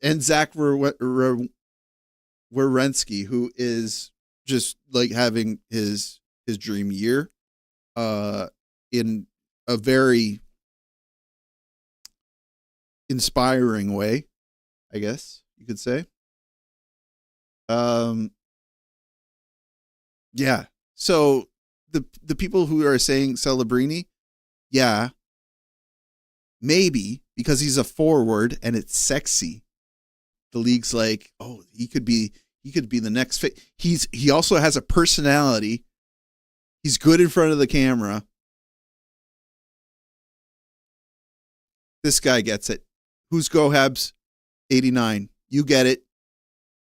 And Zach Werenski, who is just like having his dream year in a very inspiring way, I guess you could say. Yeah. So the people who are saying Celebrini, yeah, maybe because he's a forward and it's sexy. The league's like, oh, he could be the next fit. He also has a personality. He's good in front of the camera. This guy gets it. Who's go Habs? 89. You get it.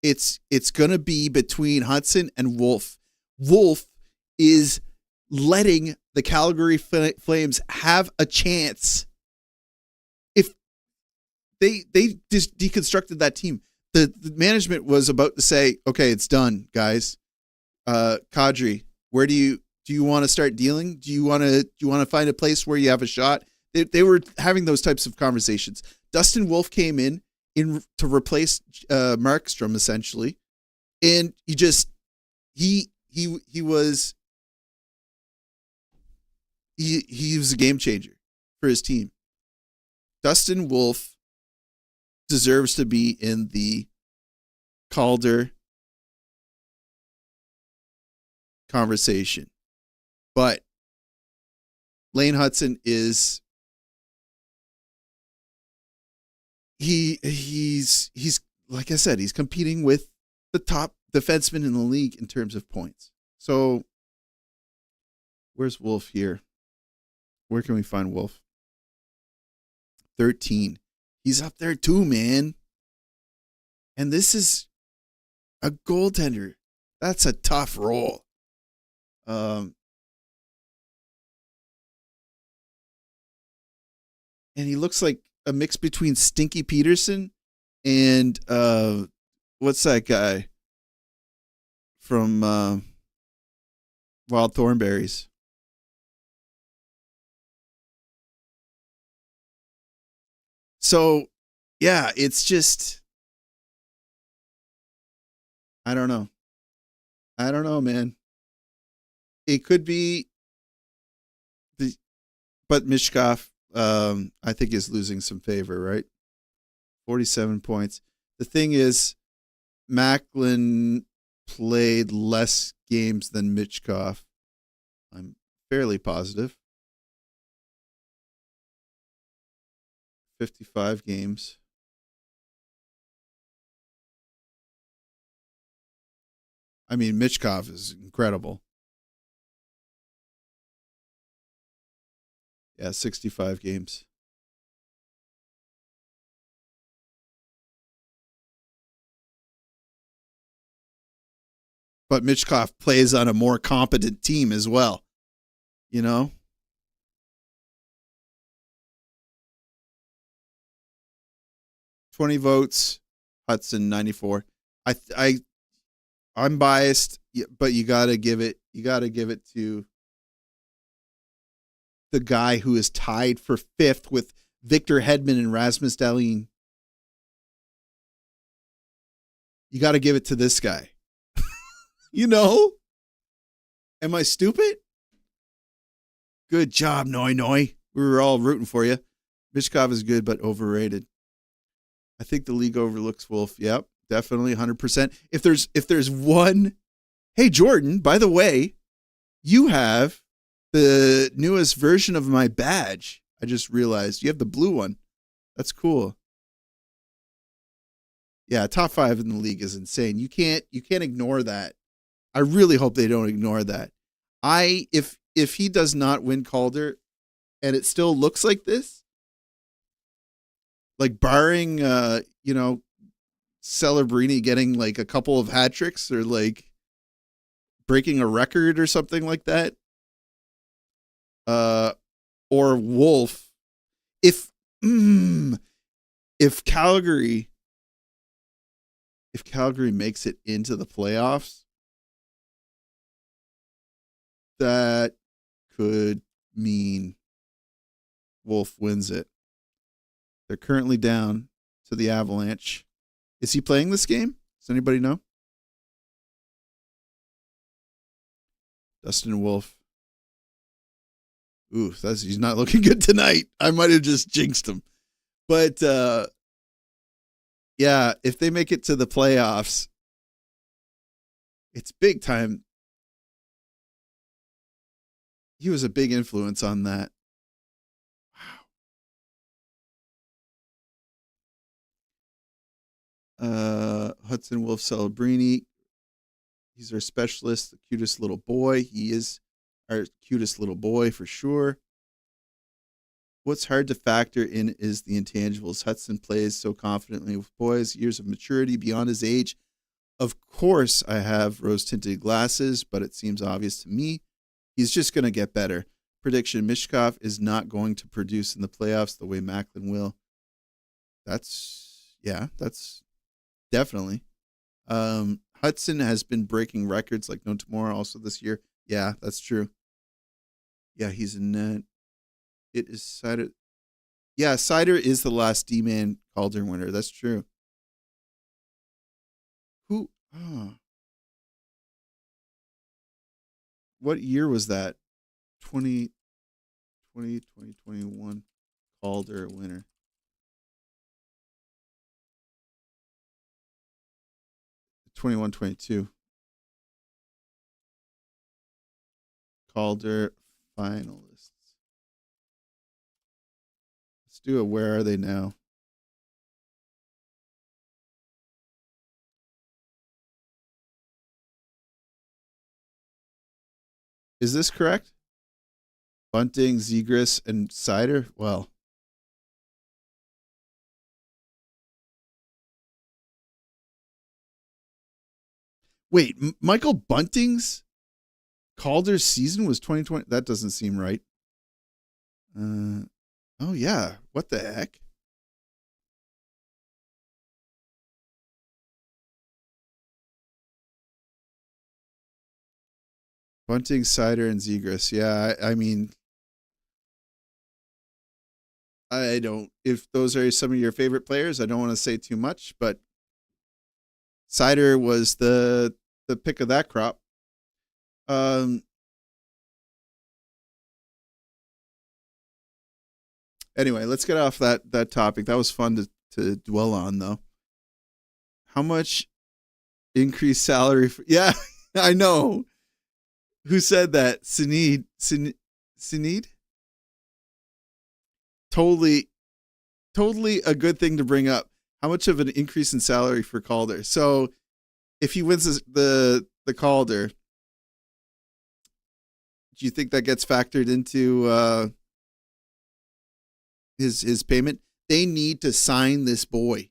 It's going to be between Hudson and Wolf. Wolf is letting the Calgary Flames have a chance. If they just deconstructed that team, the management was about to say, okay, it's done, guys. Kadri, where do you want to start dealing? Do you want to find a place where you have a shot? They were having those types of conversations. Dustin Wolf came in to replace Markstrom essentially, and he was a game changer for his team. Dustin Wolf deserves to be in the Calder conversation, but Lane Hudson is he's like I said, he's competing with the top defenseman in the league in terms of points. So where's Wolf here? Where can we find Wolf? 13. He's up there too, man. And this is a goaltender. That's a tough role. And he looks like a mix between Stinky Peterson and what's that guy from Wild Thornberries? So, yeah, it's just, I don't know. I don't know, man. It could be but Mishkov, I think is losing some favor, right? 47 points. The thing is, Macklin played less games than Michkov. I'm fairly positive. 55 games. I mean, Michkov is incredible. Yeah, 65 games. But Michkov plays on a more competent team as well. You know? $20 votes, Hudson 94. I'm biased, but you gotta give it to the guy who is tied for 5th with Victor Hedman and Rasmus Dahlin. You got to give it to this guy. You know? Am I stupid? Good job, Noi Noi. We were all rooting for you. Mishkov is good, but overrated. I think the league overlooks Wolf. Yep, definitely 100%. If there's one, hey Jordan, by the way, you have the newest version of my badge. I just realized you have the blue one. That's cool. Yeah, top 5 in the league is insane. You can't ignore that. I really hope they don't ignore that. If he does not win Calder and it still looks like this, like barring Celebrini getting like a couple of hat tricks or like breaking a record or something like that, or Wolf, if Calgary makes it into the playoffs, that could mean Wolf wins it. They're currently down to the Avalanche. Is he playing this game? Does anybody know? Dustin Wolf. Ooh, he's not looking good tonight. I might have just jinxed him. But yeah, if they make it to the playoffs, it's big time. He was a big influence on that. Wow. Hudson Wolf Celebrini. He's our specialist, the cutest little boy. He is our cutest little boy for sure. What's hard to factor in is the intangibles. Hudson plays so confidently with boys, years of maturity beyond his age. Of course, I have rose-tinted glasses, but it seems obvious to me. He's just going to get better. Prediction, Mishkov is not going to produce in the playoffs the way Macklin will. That's definitely. Hudson has been breaking records like no tomorrow also this year. Yeah, that's true. Yeah, he's in net. It is Sider. Yeah, Sider is the last D-Man Calder winner. That's true. Who? Oh. What year was that? 2021 Calder winner. '21, 22 Calder finalists. Let's do it. Where are they now? Is this correct? Bunting, Zegras, and Sider? Well. Wait, Michael Bunting's Calder's season was 2020? That doesn't seem right. Oh, yeah. What the heck? Bunting, Sider, and Zegras. Yeah, I mean, I don't. If those are some of your favorite players, I don't want to say too much, but Seider was the pick of that crop. Anyway, let's get off that topic. That was fun to dwell on, though. How much increased salary? Yeah, I know. Who said that? Sinead? Totally a good thing to bring up. How much of an increase in salary for Calder? So, if he wins the Calder, do you think that gets factored into his payment? They need to sign this boy.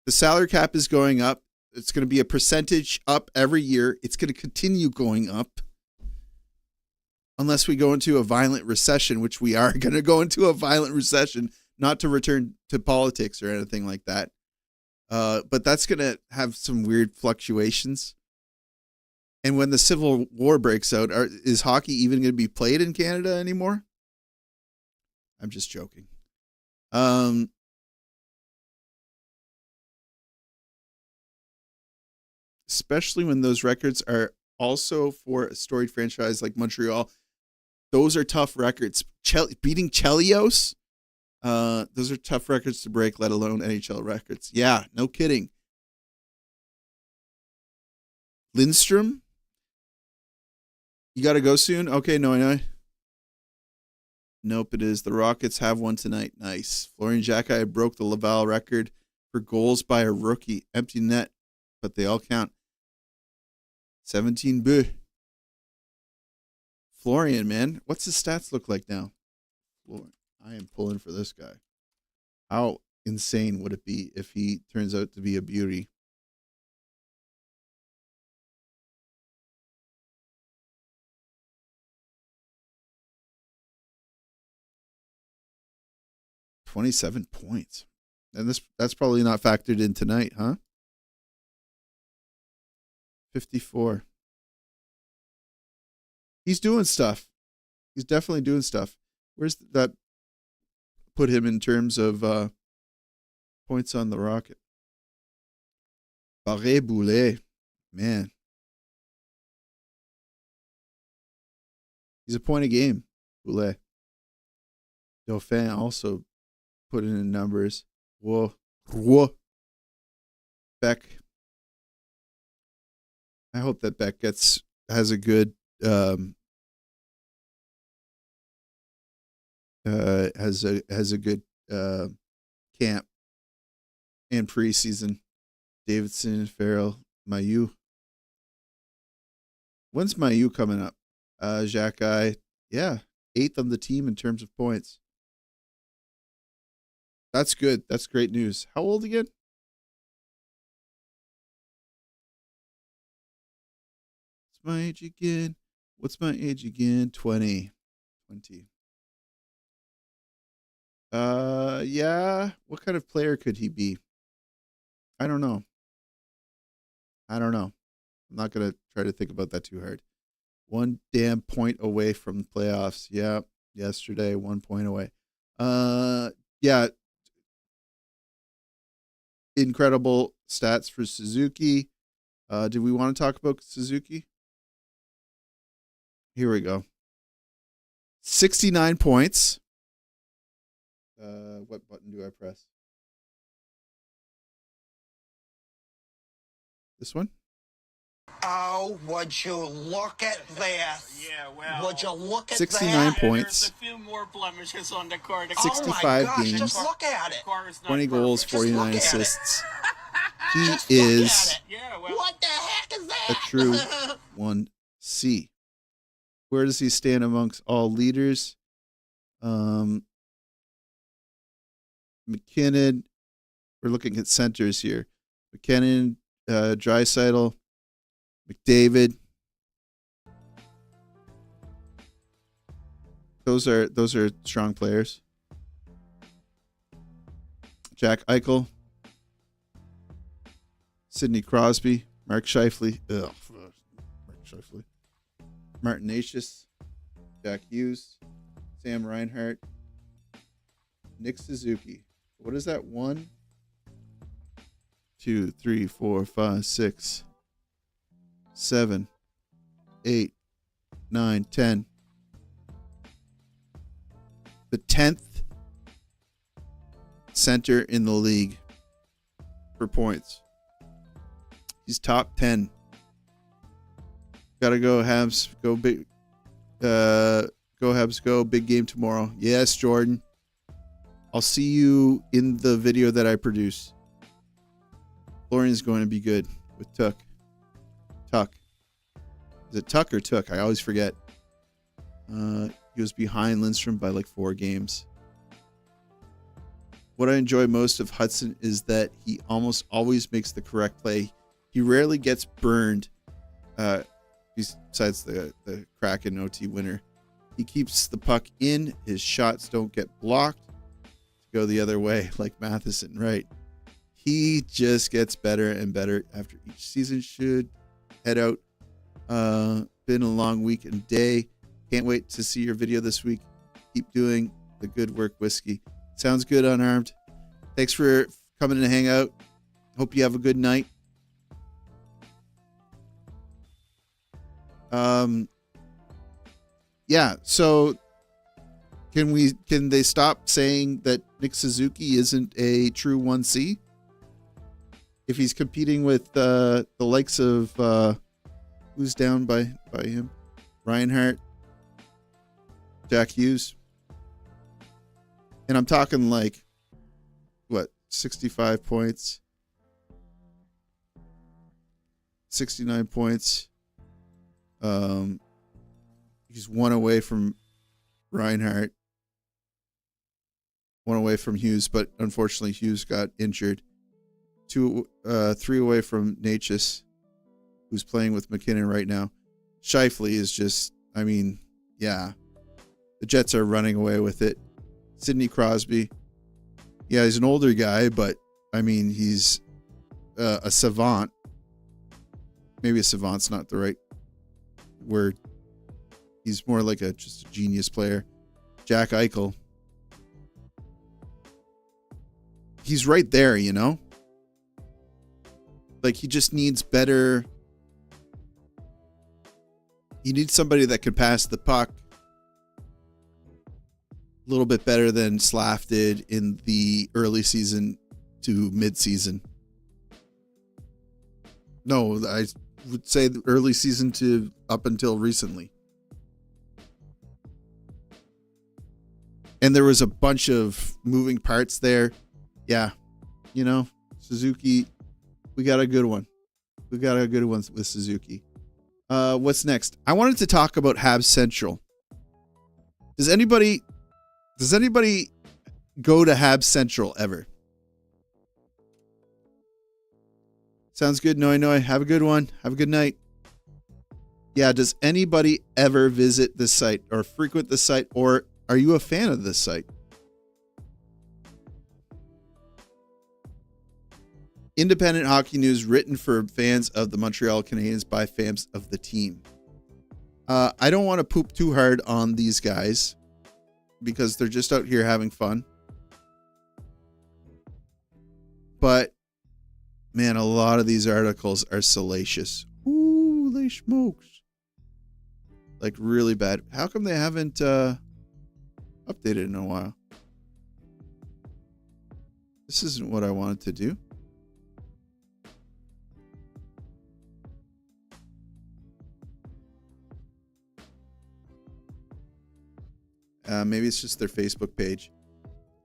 The salary cap is going up. It's going to be a percentage up every year. It's going to continue going up unless we go into a violent recession, which we are going to go into a violent recession, not to return to politics or anything like that. But that's going to have some weird fluctuations. And when the Civil War breaks out, is hockey even going to be played in Canada anymore? I'm just joking. Especially when those records are also for a storied franchise like Montreal. Those are tough records. Beating Chelios, those are tough records to break, let alone NHL records. Yeah, no kidding. Lindstrom, you got to go soon? Okay, no. Nope, it is. The Rockets have one tonight. Nice. Florian Xhekaj broke the Laval record for goals by a rookie. Empty net, but they all count. 17 buts. Florian, man. What's his stats look like now? I am pulling for this guy. How insane would it be if he turns out to be a beauty? $27 points. And that's probably not factored in tonight, huh? 54. He's doing stuff. He's definitely doing stuff. Where's that put him in terms of points on the Rocket? Barré-Boulet. Man. He's a point a game, Boulet. Dauphin also put in numbers. Whoa. Beck. I hope that Beck has a good has a good camp and preseason. Davidson, Farrell, Mailloux. When's Mailloux coming up? Xhekaj, yeah, 8th on the team in terms of points. That's good. That's great news. How old again? What's my age again? What's my age again? 20. Yeah. What kind of player could he be? I don't know. I'm not going to try to think about that too hard. 1 damn point away from the playoffs. Yeah. Yesterday, 1 point away. Yeah. Incredible stats for Suzuki. Do we want to talk about Suzuki? Here we go. 69 points. What button do I press? This one? Oh, would you look at this? Yeah, well. Would you look at 69 that? points. There's a few more blemishes on the card. 65 oh my gosh, games. Just look at it. 20 goals, 49 assists. He Just is yeah, well. What the heck is that? a true 1C. Where does he stand amongst all leaders? McKinnon. We're looking at centers here. McKinnon, Draisaitl, McDavid. Those are strong players. Jack Eichel, Sidney Crosby, Mark Scheifele, Martin Necas, Jack Hughes, Sam Reinhart, Nick Suzuki. What is that? 1, 2, 3, 4, 5, 6, 7, 8, 9, 10. The 10th center in the league for points. He's top 10. Gotta go Habs. Go big. Go Habs. Go big game tomorrow. Yes, Jordan. I'll see you in the video that I produce. Florian's going to be good with Tuck. Is it Tuck or Took? I always forget. He was behind Lindstrom by like 4 games. What I enjoy most of Hudson is that he almost always makes the correct play. He rarely gets burned. Besides the Kraken OT winner. He keeps the puck in. His shots don't get blocked to go the other way like Matheson, right? He just gets better and better after each season. Should head out. Been a long week and day. Can't wait to see your video this week. Keep doing the good work, Whiskey. Sounds good, Unarmed. Thanks for coming to hang out. Hope you have a good night. Yeah, so can they stop saying that Nick Suzuki isn't a true 1C? If he's competing with the likes of who's down by him? Reinhardt, Jack Hughes. And I'm talking like, what, 65 points, 69 points. He's 1 away from Reinhardt, 1 away from Hughes, but unfortunately Hughes got injured. 3 away from Natchez, who's playing with McKinnon right now. Scheifele is just, I mean, yeah, the Jets are running away with it. Sidney Crosby, yeah, he's an older guy, but I mean, he's a savant. Maybe a savant's not the right word. He's more like just a genius player. Jack Eichel. He's right there, you know? Like, he just needs better. He needs somebody that could pass the puck a little bit better than Slav did in the early season to mid-season. No, I would say the early season to up until recently. And there was a bunch of moving parts there. Yeah, you know, Suzuki, we got a good one. We got a good one with Suzuki. What's next? I wanted to talk about Habs Central. Does anybody go to Habs Central ever? Sounds good. Noi. Have a good one. Have a good night. Yeah, does anybody ever visit this site or frequent the site, or are you a fan of this site? Independent hockey news written for fans of the Montreal Canadiens by fans of the team. I don't want to poop too hard on these guys because they're just out here having fun. But, man, a lot of these articles are salacious. Ooh, they smokes. Like, really bad. How come they haven't updated in a while? This isn't what I wanted to do. Maybe it's just their Facebook page.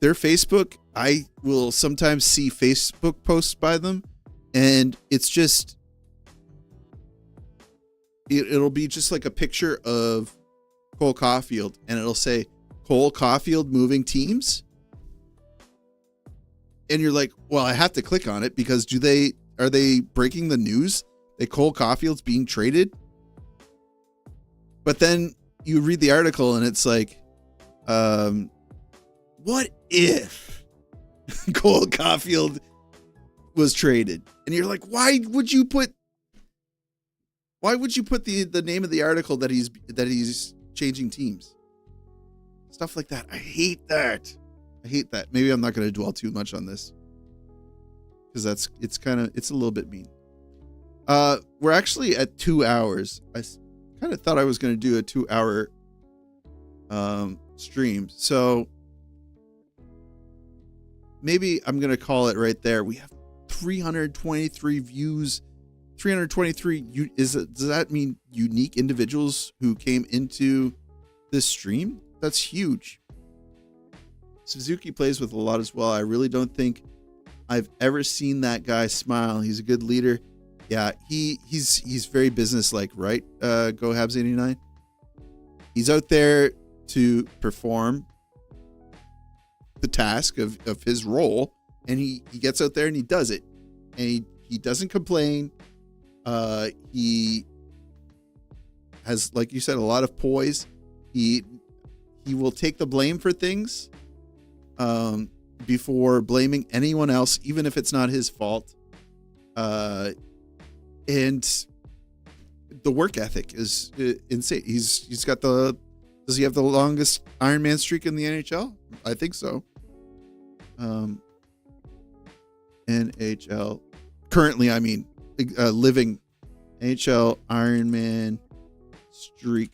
Their Facebook, I will sometimes see Facebook posts by them, and it's just, it'll be just like a picture of Cole Caulfield, and it'll say Cole Caulfield moving teams. And you're like, well, I have to click on it because are they breaking the news that Cole Caulfield's being traded? But then you read the article and it's like, what if Cole Caulfield was traded? And you're like, why would you put the name of the article that he's changing teams? Stuff like that. I hate that. Maybe I'm not going to dwell too much on this because it's a little bit mean. We're actually at 2 hours. I kind of thought I was going to do a 2-hour stream. So maybe I'm going to call it right there. We have 323 views. 323. Does that mean unique individuals who came into this stream? That's huge. Suzuki plays with a lot as well. I really don't think I've ever seen that guy smile. He's a good leader. Yeah, he's very businesslike, right? Go Habs 89. He's out there to perform the task of his role, and he gets out there and he does it, and he doesn't complain. He has, like you said, a lot of poise. He will take the blame for things before blaming anyone else, even if it's not his fault. And the work ethic is insane. He's got does he have the longest Ironman streak in the NHL? I think so. NHL currently, I mean, living NHL Ironman streak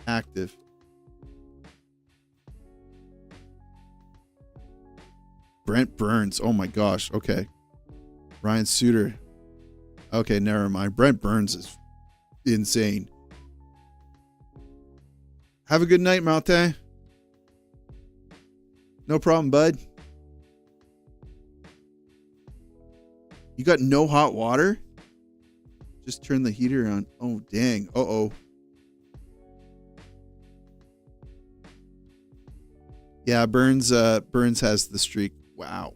active. Brent Burns. Oh my gosh. Okay. Ryan Suter. Okay, never mind. Brent Burns is insane. Have a good night, Malte. No problem, bud. You got no hot water? Just turn the heater on. Oh, dang. Uh-oh. Yeah, Burns has the streak. Wow.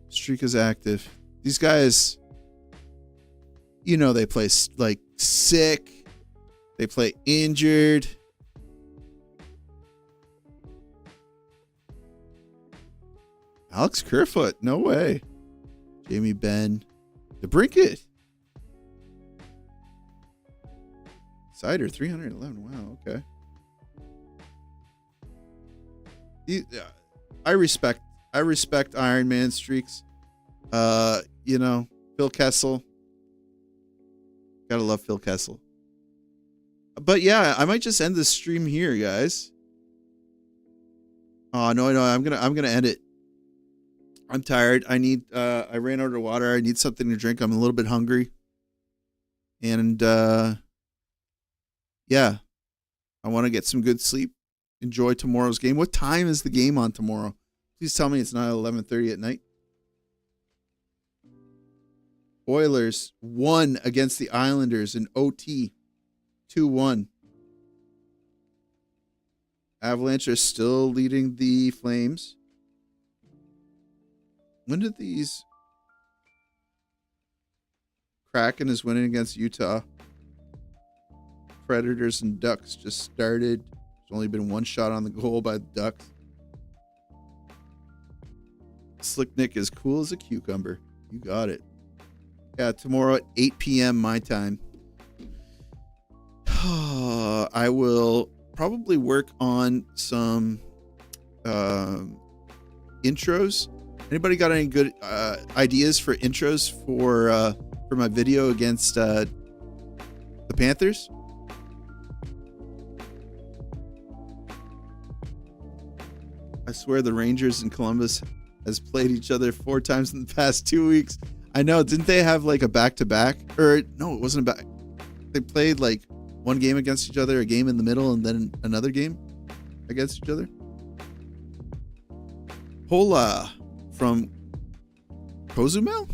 Streak is active. These guys, you know, they play like sick. They play injured. Alex Kerfoot, no way. Jamie Benn. DeBrincat. Cider, 311. Wow, okay. I respect Iron Man streaks. You know, Phil Kessel. Gotta love Phil Kessel. But yeah, I might just end this stream here, guys. Oh no, I'm gonna end it. I'm tired. I ran out of water. I need something to drink. I'm a little bit hungry. And yeah. I want to get some good sleep. Enjoy tomorrow's game. What time is the game on tomorrow? Please tell me it's not 11:30 at night. Oilers won against the Islanders in OT. 2-1. Avalanche are still leading the Flames. When did these... Kraken is winning against Utah. Predators and Ducks just started. There's only been one shot on the goal by the Ducks. Slick Nick is cool as a cucumber. You got it. Yeah, tomorrow at 8 p.m. my time. I will probably work on some intros. Anybody got any good ideas for intros for my video against the Panthers? I swear the Rangers and Columbus has played each other 4 times in the past 2 weeks. I know. Didn't they have like a back-to-back? Or no, it wasn't a back. They played like one game against each other, a game in the middle, and then another game against each other. Hola from Cozumel?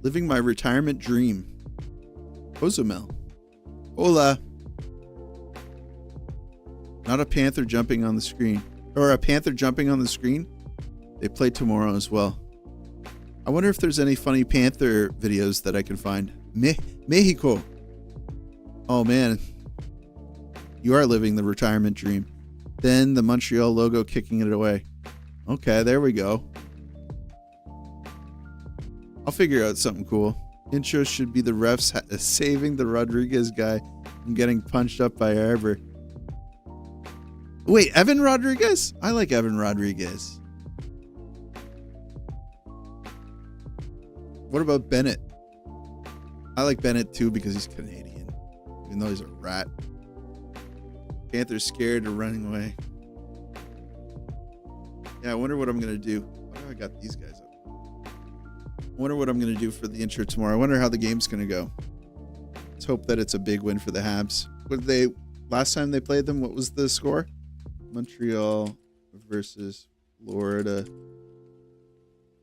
Living my retirement dream. Cozumel. Hola. Not a panther jumping on the screen. Or a panther jumping on the screen. They play tomorrow as well. I wonder if there's any funny panther videos that I can find. Mexico. Oh man. You are living the retirement dream. Then the Montreal logo kicking it away. Okay, there we go. I'll figure out something cool. Intro should be the refs saving the Rodriguez guy from getting punched up by Arbor. Wait, Evan Rodriguez? I like Evan Rodriguez. What about Bennett? I like Bennett too because he's Canadian, even though he's a rat. Panther's scared or running away. Yeah, I wonder what I'm going to do. Why do I got these guys up? I wonder what I'm going to do for the intro tomorrow. I wonder how the game's going to go. Let's hope that it's a big win for the Habs. What did they, last time they played them, what was the score? Montreal versus Florida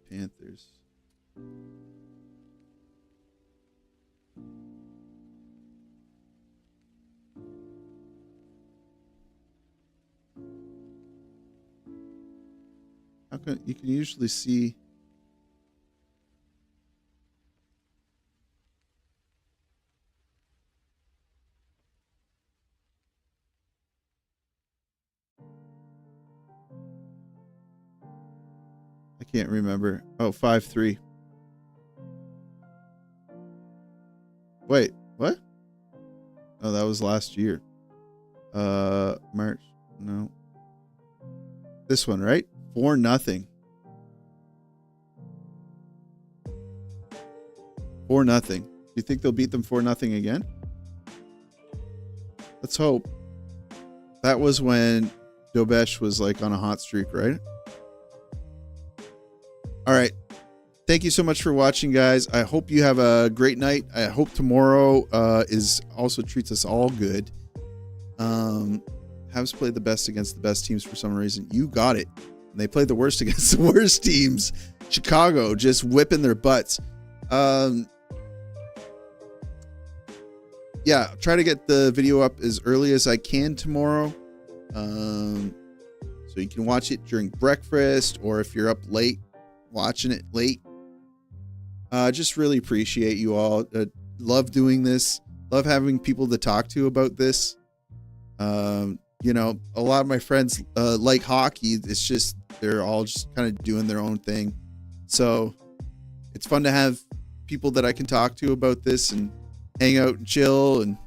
Panthers. How can you can usually see? I can't remember. Oh, 5-3. Wait, what? Oh, that was last year. March. No. This one, right? 4-0. 4-0. Do you think they'll beat them 4-0 again? Let's hope. That was when Dobesh was like on a hot streak, right? All right. Thank you so much for watching, guys. I hope you have a great night. I hope tomorrow is also treats us all good. Habs played the best against the best teams for some reason. You got it. And they played the worst against the worst teams. Chicago just whipping their butts. Yeah, try to get the video up as early as I can tomorrow. So you can watch it during breakfast, or if you're up late, watching it late. Just really appreciate you all. Love doing this. Love having people to talk to about this. You know, a lot of my friends like hockey. It's just they're all just kind of doing their own thing. So it's fun to have people that I can talk to about this and hang out and chill. And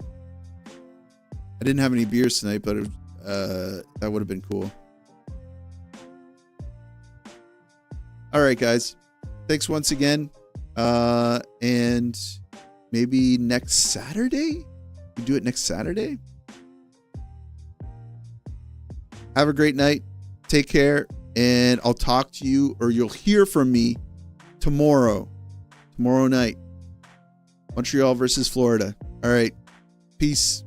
I didn't have any beers tonight, but that would have been cool. All right, guys. Thanks once again. And maybe next Saturday? We do it next Saturday? Have a great night. Take care. And I'll talk to you, or you'll hear from me tomorrow. Tomorrow night. Montreal versus Florida. All right. Peace.